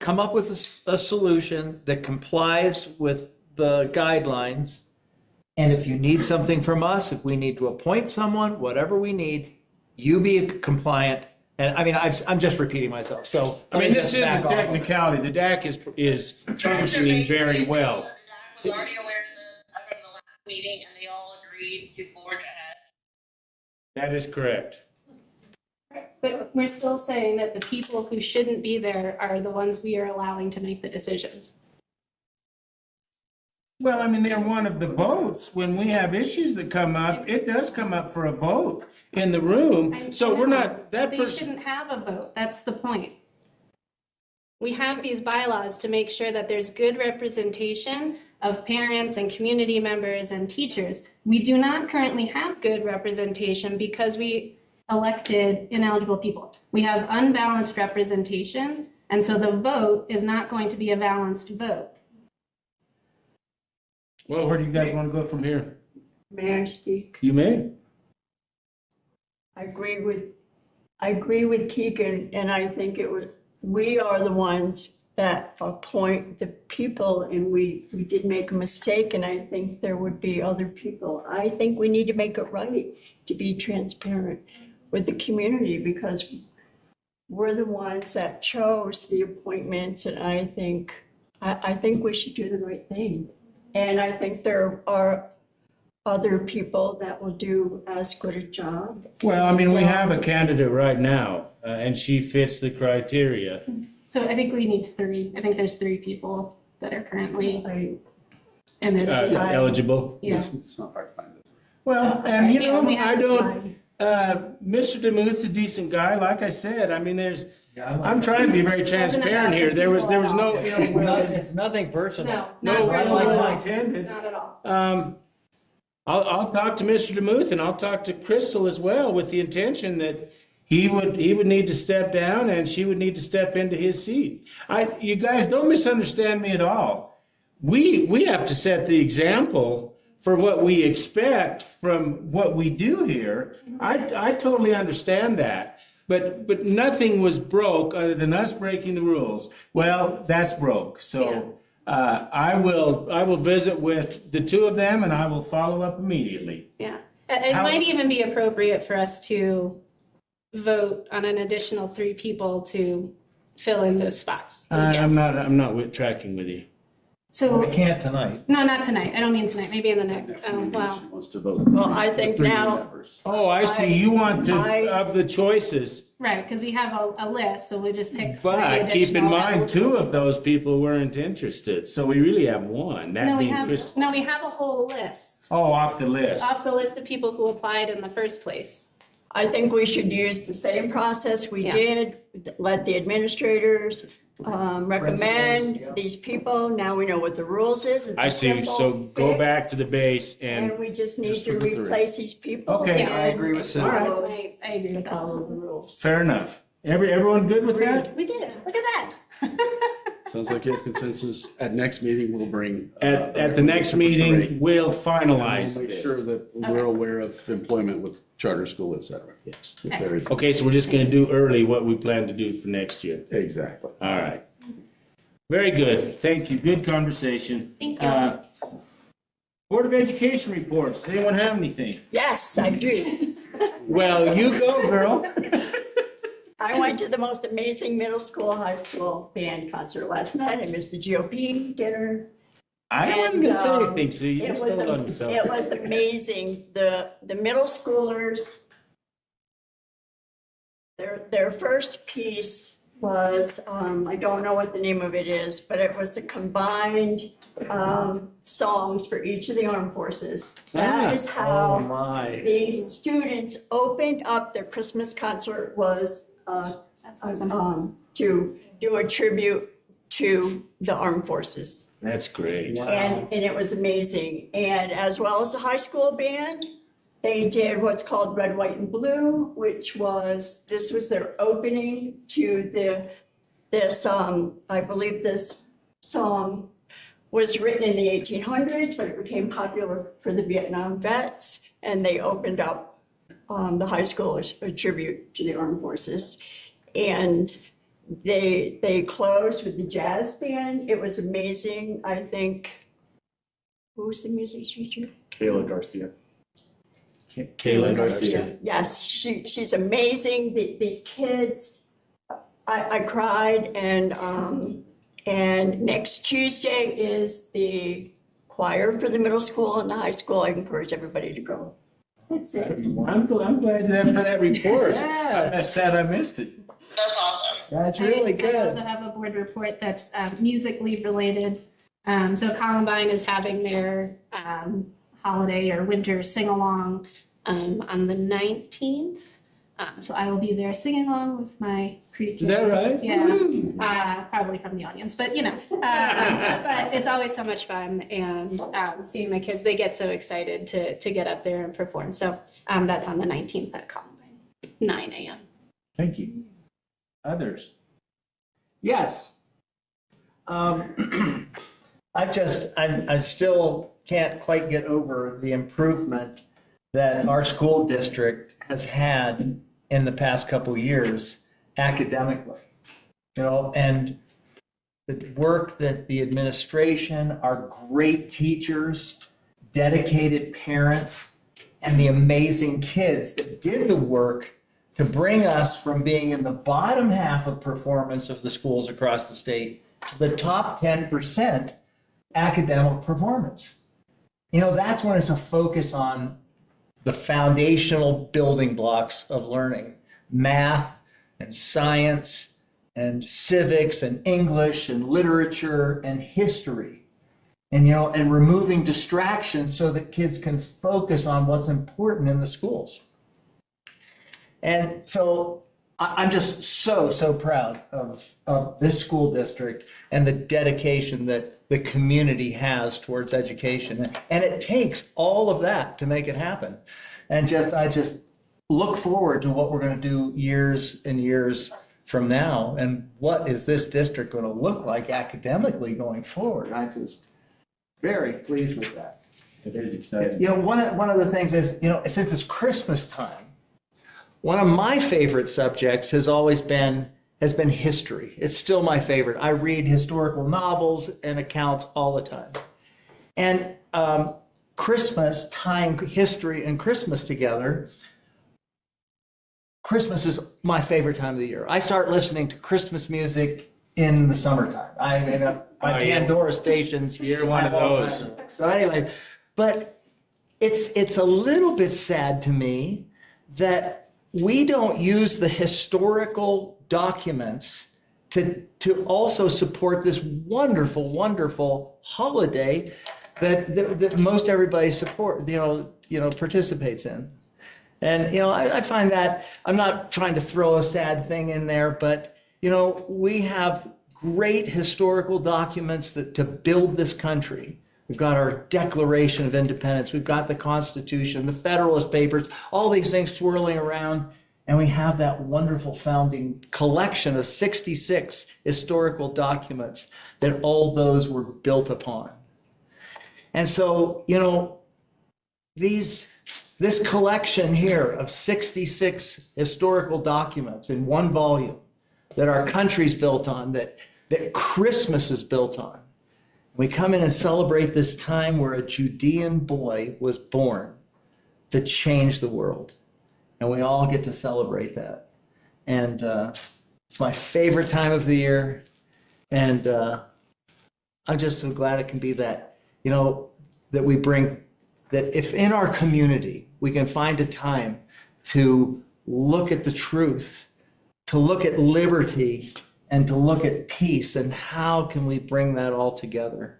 [SPEAKER 4] Come up with a solution that complies with the guidelines. And if you need something from us, if we need to appoint someone, whatever we need, you be compliant. And I mean, I'm just repeating myself. So
[SPEAKER 2] I mean, this is a technicality. The DAC is functioning very well.
[SPEAKER 12] I was already aware of the last meeting, and they all agreed to forge ahead.
[SPEAKER 2] That is correct.
[SPEAKER 1] But we're still saying that the people who shouldn't be there are the ones we are allowing to make the decisions.
[SPEAKER 2] Well, I mean, they're one of the votes. When we have issues that come up, it does come up for a vote in the room. So we're not, that
[SPEAKER 1] They
[SPEAKER 2] person.
[SPEAKER 1] shouldn't have a vote. That's the point. We have these bylaws to make sure that there's good representation of parents and community members and teachers. We do not currently have good representation because we elected ineligible people. We have unbalanced representation, and so the vote is not going to be a balanced vote.
[SPEAKER 2] Well, where do you guys want to go from here?
[SPEAKER 13] May I speak?
[SPEAKER 2] You may.
[SPEAKER 13] I agree with Keegan, and I think we are the ones that appoint the people, and we did make a mistake, and I think there would be other people. I think we need to make it right, to be transparent with the community, because we're the ones that chose the appointments, and I think we should do the right thing. And I think there are other people that will do as good a job.
[SPEAKER 2] Well, I mean, we have a candidate right now, and she fits the criteria.
[SPEAKER 1] So I think we need 3. I think there's 3 people that are currently and then
[SPEAKER 2] Eligible.
[SPEAKER 1] Yeah.
[SPEAKER 10] It's not hard to find it.
[SPEAKER 2] Well, and you know,
[SPEAKER 1] we
[SPEAKER 2] I
[SPEAKER 1] have to
[SPEAKER 2] don't, Mr. DeMuth's a decent guy, like I said. I mean, I'm trying to be very transparent here. There was no,
[SPEAKER 4] It's nothing personal.
[SPEAKER 1] No,
[SPEAKER 2] no,
[SPEAKER 1] not
[SPEAKER 2] I
[SPEAKER 1] personal.
[SPEAKER 2] like intended.
[SPEAKER 1] Not at all.
[SPEAKER 2] I'll talk to Mr. DeMuth and I'll talk to Crystal as well with the intention that he would need to step down and she would need to step into his seat. You guys don't misunderstand me at all. We have to set the example for what we expect from what we do here. I totally understand that. But nothing was broke other than us breaking the rules. Well, that's broke. So I will visit with the 2 of them and I will follow up immediately.
[SPEAKER 1] Yeah. It might even be appropriate for us to vote on an additional 3 people to fill in those spots. Those
[SPEAKER 2] I'm
[SPEAKER 1] gaps.
[SPEAKER 2] not tracking with you.
[SPEAKER 1] So,
[SPEAKER 4] We can't tonight.
[SPEAKER 1] no, not tonight. I don't mean tonight. Maybe in the next, wow.
[SPEAKER 10] She wants to vote.
[SPEAKER 13] Well, I think
[SPEAKER 10] 3
[SPEAKER 13] now,
[SPEAKER 10] members.
[SPEAKER 2] Oh, I see. You want to,
[SPEAKER 13] I-
[SPEAKER 2] of the choices.
[SPEAKER 1] Right, because we have a list, so we just pick 3
[SPEAKER 2] But keep in
[SPEAKER 1] additional
[SPEAKER 2] mind,
[SPEAKER 1] that
[SPEAKER 2] 2 of those people weren't interested. So we really have 1. That
[SPEAKER 1] No, we
[SPEAKER 2] being
[SPEAKER 1] have,
[SPEAKER 2] Crystal.
[SPEAKER 1] no, we have a whole list.
[SPEAKER 2] Oh, off the list.
[SPEAKER 1] Off the list of people who applied in the first place.
[SPEAKER 13] I think we should use the same process we
[SPEAKER 1] Yeah.
[SPEAKER 13] did, let the administrators recommend
[SPEAKER 4] Principals,
[SPEAKER 13] these people. Now we know what the rules is. It's a
[SPEAKER 2] I see. So
[SPEAKER 13] simple
[SPEAKER 2] go back
[SPEAKER 13] fix,
[SPEAKER 2] to the base
[SPEAKER 13] And
[SPEAKER 2] and,
[SPEAKER 13] we just need
[SPEAKER 10] just
[SPEAKER 13] to
[SPEAKER 10] for the three.
[SPEAKER 13] replace these people.
[SPEAKER 2] Okay,
[SPEAKER 13] and
[SPEAKER 4] I agree with Sue.
[SPEAKER 2] All right.
[SPEAKER 1] I agree with that.
[SPEAKER 13] follow the rules.
[SPEAKER 2] fair enough. Everyone good with that?
[SPEAKER 1] We did it. Look at that.
[SPEAKER 10] Sounds like you have consensus. At next meeting, we'll bring.
[SPEAKER 2] At the next meeting, we'll finalize
[SPEAKER 10] We'll make sure
[SPEAKER 2] this.
[SPEAKER 10] that we're aware of employment with charter school, et cetera.
[SPEAKER 2] Yes.
[SPEAKER 10] If there is-
[SPEAKER 2] Okay, so we're just gonna do early what we plan to do for next year.
[SPEAKER 10] Exactly.
[SPEAKER 2] All right. Very good. Thank you. Good conversation.
[SPEAKER 1] Thank you.
[SPEAKER 2] Board of Education reports. Does anyone have anything?
[SPEAKER 13] Yes, I do.
[SPEAKER 2] Well, you go, girl.
[SPEAKER 13] I went to the most amazing middle school, high school band concert last night. I missed the GOP dinner.
[SPEAKER 2] I wasn't gonna say
[SPEAKER 13] And,
[SPEAKER 2] anything, so you
[SPEAKER 13] It
[SPEAKER 2] just
[SPEAKER 13] was,
[SPEAKER 2] told on yourself.
[SPEAKER 13] it was amazing. The middle schoolers, their first piece was, I don't know what the name of it is, but it was the combined songs for each of the armed forces. That is
[SPEAKER 4] Oh,
[SPEAKER 13] how
[SPEAKER 4] my.
[SPEAKER 13] the students opened up their Christmas concert was to do a tribute to the armed forces.
[SPEAKER 2] That's great.
[SPEAKER 13] And it was amazing. And as well as the high school band, they did what's called Red, White, and Blue, which was, this was their opening to this, I believe this song was written in the 1800s, but it became popular for the Vietnam vets. And they opened up the high school as a tribute to the armed forces. And they closed with the jazz band. It was amazing. I think, who was the music teacher?
[SPEAKER 10] Kayla Garcia.
[SPEAKER 2] Kayla Garcia.
[SPEAKER 13] Yes, she's amazing. These kids, I cried. And next Tuesday is the choir for the middle school and the high school. I encourage everybody to go. That's it.
[SPEAKER 2] I'm glad for that report.
[SPEAKER 4] Yeah.
[SPEAKER 2] I'm sad I missed it.
[SPEAKER 12] That's awesome.
[SPEAKER 4] That's really
[SPEAKER 1] I also
[SPEAKER 4] good.
[SPEAKER 1] have a board report that's musically related. So Columbine is having their holiday or winter sing-along on the 19th. So I will be there singing along with my pre-K.
[SPEAKER 2] Is that right?
[SPEAKER 1] Yeah, probably from the audience, but you know. But it's always so much fun, and seeing the kids, they get so excited to get up there and perform. So that's on the 19th at Columbine, 9 a.m.
[SPEAKER 2] Thank you. Others?
[SPEAKER 4] Yes. I still can't quite get over the improvement that our school district has had in the past couple of years academically. You know, and the work that the administration, our great teachers, dedicated parents, and the amazing kids that did the work to bring us from being in the bottom half of performance of the schools across the state to the top 10% academic performance. You know, that's when it's a focus on the foundational building blocks of learning, math and science and civics and English and literature and history. And, you know, and removing distractions so that kids can focus on what's important in the schools. And so I'm just so proud of this school district and the dedication that the community has towards education. And it takes all of that to make it happen. And I just look forward to what we're going to do years and years from now. And what is this district going to look like academically going forward? I'm just very pleased with that.
[SPEAKER 2] It is exciting.
[SPEAKER 4] You know, one of the things is, you know, since it's Christmas time, one of my favorite subjects has been history. It's still my favorite. I read historical novels and accounts all the time. And Christmas, tying history and Christmas together, Christmas is my favorite time of the year. I start listening to Christmas music in the summertime. I mean, my Pandora stations.
[SPEAKER 2] You're one of those.
[SPEAKER 4] So anyway, but it's a little bit sad to me that we don't use the historical documents to also support this wonderful, wonderful holiday that most everybody participates in. And, you know, I find that, I'm not trying to throw a sad thing in there, but, you know, we have great historical documents that to build this country. We've got our Declaration of Independence, we've got the Constitution, the Federalist Papers, all these things swirling around. And we have that wonderful founding collection of 66 historical documents that all those were built upon. And so, you know, this collection here of 66 historical documents in one volume that our country's built on, that Christmas is built on. We come in and celebrate this time where a Judean boy was born to change the world. And we all get to celebrate that. And it's my favorite time of the year. And I'm just so glad it can be that, you know, that we bring, that if in our community we can find a time to look at the truth, to look at liberty, and to look at peace, and how can we bring that all together?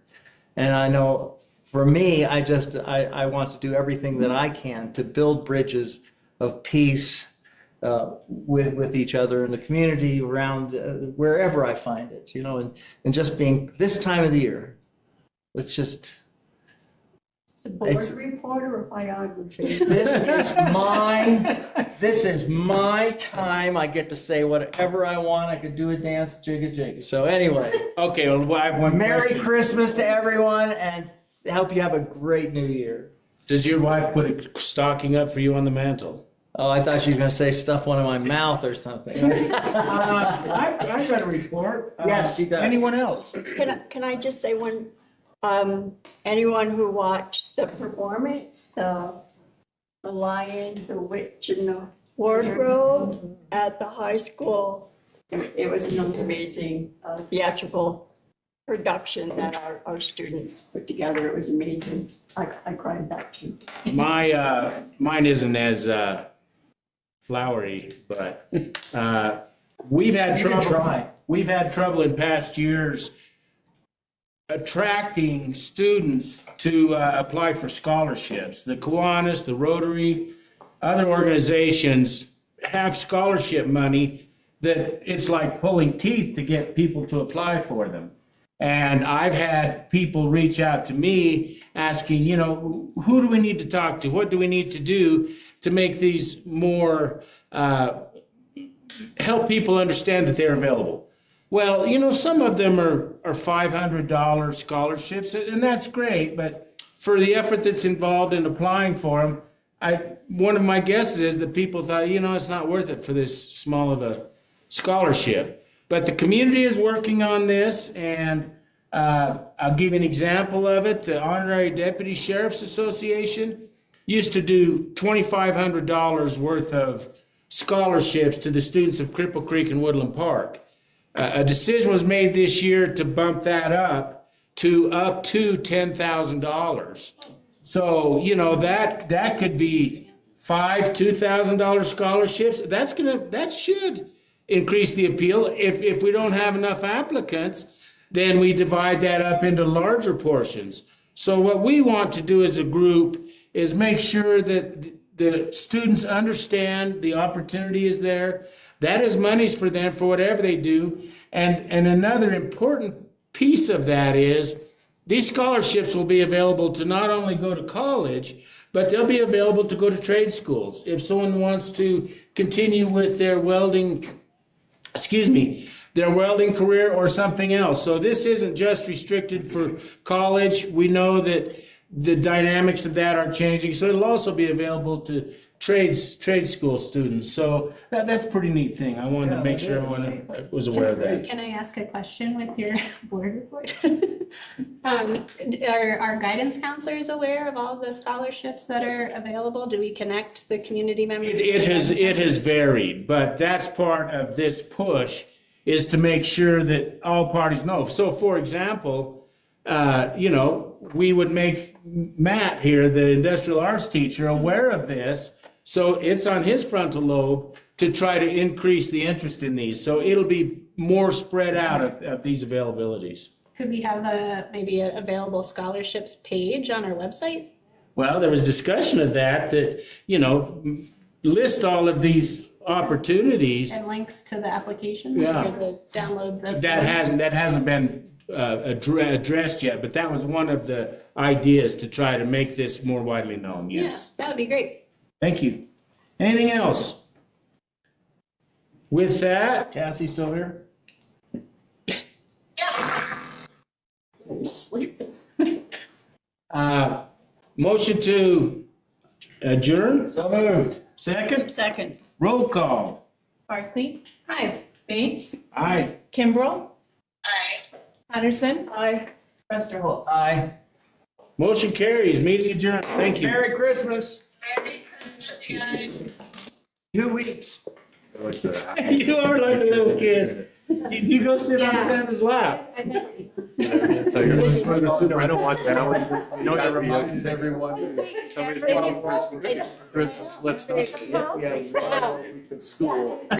[SPEAKER 4] And I know for me, I want to do everything that I can to build bridges of peace with each other in the community, around wherever I find it, you know, and just being this time of the year, it's just.
[SPEAKER 13] It's a board report or a biography?
[SPEAKER 4] This is my time. I get to say whatever I want. I could do a dance, jigga jigga. So anyway.
[SPEAKER 2] Okay, well, I have one
[SPEAKER 4] Merry
[SPEAKER 2] question.
[SPEAKER 4] Christmas to everyone, and hope you have a great new year.
[SPEAKER 2] Does your wife put a stocking up for you on the mantle?
[SPEAKER 4] Oh, I thought she was going to say stuff one in my mouth or something.
[SPEAKER 2] I've got a report.
[SPEAKER 4] Yes, she does.
[SPEAKER 2] Anyone else?
[SPEAKER 13] Can I just say one, anyone who watched the performance, the Lion, the Witch, and the Wardrobe at the high school, it was an amazing theatrical production that our students put together. It was amazing. I cried that too.
[SPEAKER 2] Mine isn't as flowery, but we've had trouble. We've had trouble in past years attracting students to apply for scholarships. The Kiwanis, the Rotary, other organizations have scholarship money that it's like pulling teeth to get people to apply for them. And I've had people reach out to me asking, you know, who do we need to talk to? What do we need to do to make these more, help people understand that they're available? Well, you know, some of them are $500 scholarships, and that's great. But for the effort that's involved in applying for them, one of my guesses is that people thought, you know, it's not worth it for this small of a scholarship. But the community is working on this, and I'll give you an example of it. The Honorary Deputy Sheriff's Association used to do $2,500 worth of scholarships to the students of Cripple Creek and Woodland Park. A decision was made this year to bump that up to $10,000. So, you know, that could be $2,000 scholarships. That should increase the appeal. If we don't have enough applicants, then we divide that up into larger portions. So what we want to do as a group is make sure that the students understand the opportunity is there. That is monies for them for whatever they do. And another important piece of that is these scholarships will be available to not only go to college, but they'll be available to go to trade schools. If someone wants to continue with their welding career or something else. So this isn't just restricted for college. We know that the dynamics of that are changing. So it'll also be available to trade school students. So that's a pretty neat thing. I wanted to make sure everyone was aware of that.
[SPEAKER 1] Can I ask a question with your board report? Are guidance counselors aware of all the scholarships that are available? Do we connect the community members?
[SPEAKER 2] It has varied, but that's part of this push, is to make sure that all parties know. So for example, you know, we would make Matt here, the industrial arts teacher, aware of this. So it's on his frontal lobe to try to increase the interest in these. So it'll be more spread out of these availabilities.
[SPEAKER 1] Could we have maybe an available scholarships page on our website?
[SPEAKER 2] Well, there was discussion of that, you know, list all of these opportunities.
[SPEAKER 1] And links to the applications
[SPEAKER 2] Yeah.
[SPEAKER 1] or the download the.
[SPEAKER 2] That hasn't been addressed yet, but that was one of the ideas to try to make this more widely known,
[SPEAKER 1] Yeah,
[SPEAKER 2] yes.
[SPEAKER 1] that would be great.
[SPEAKER 2] Thank you. Anything else? With that,
[SPEAKER 4] Cassie still here?
[SPEAKER 1] Sleeping.
[SPEAKER 2] motion to adjourn?
[SPEAKER 4] So moved.
[SPEAKER 2] Second?
[SPEAKER 13] Second.
[SPEAKER 2] Roll call.
[SPEAKER 6] Barclay,
[SPEAKER 1] Hi.
[SPEAKER 6] Bates,
[SPEAKER 2] Aye.
[SPEAKER 6] Kimbrough,
[SPEAKER 12] Aye.
[SPEAKER 6] Patterson. Aye. Westerholz.
[SPEAKER 4] Aye.
[SPEAKER 2] Motion carries. Meeting adjourned. Thank you.
[SPEAKER 4] Merry Christmas.
[SPEAKER 12] Merry Christmas, guys.
[SPEAKER 4] 2 weeks.
[SPEAKER 2] You are like a little kid. You go sit on
[SPEAKER 1] Yeah.
[SPEAKER 2] Santa's lap.
[SPEAKER 1] I know.
[SPEAKER 10] I don't want that one.
[SPEAKER 11] You know, it reminds everyone.
[SPEAKER 10] Somebody's going for Christmas, let's not forget, school.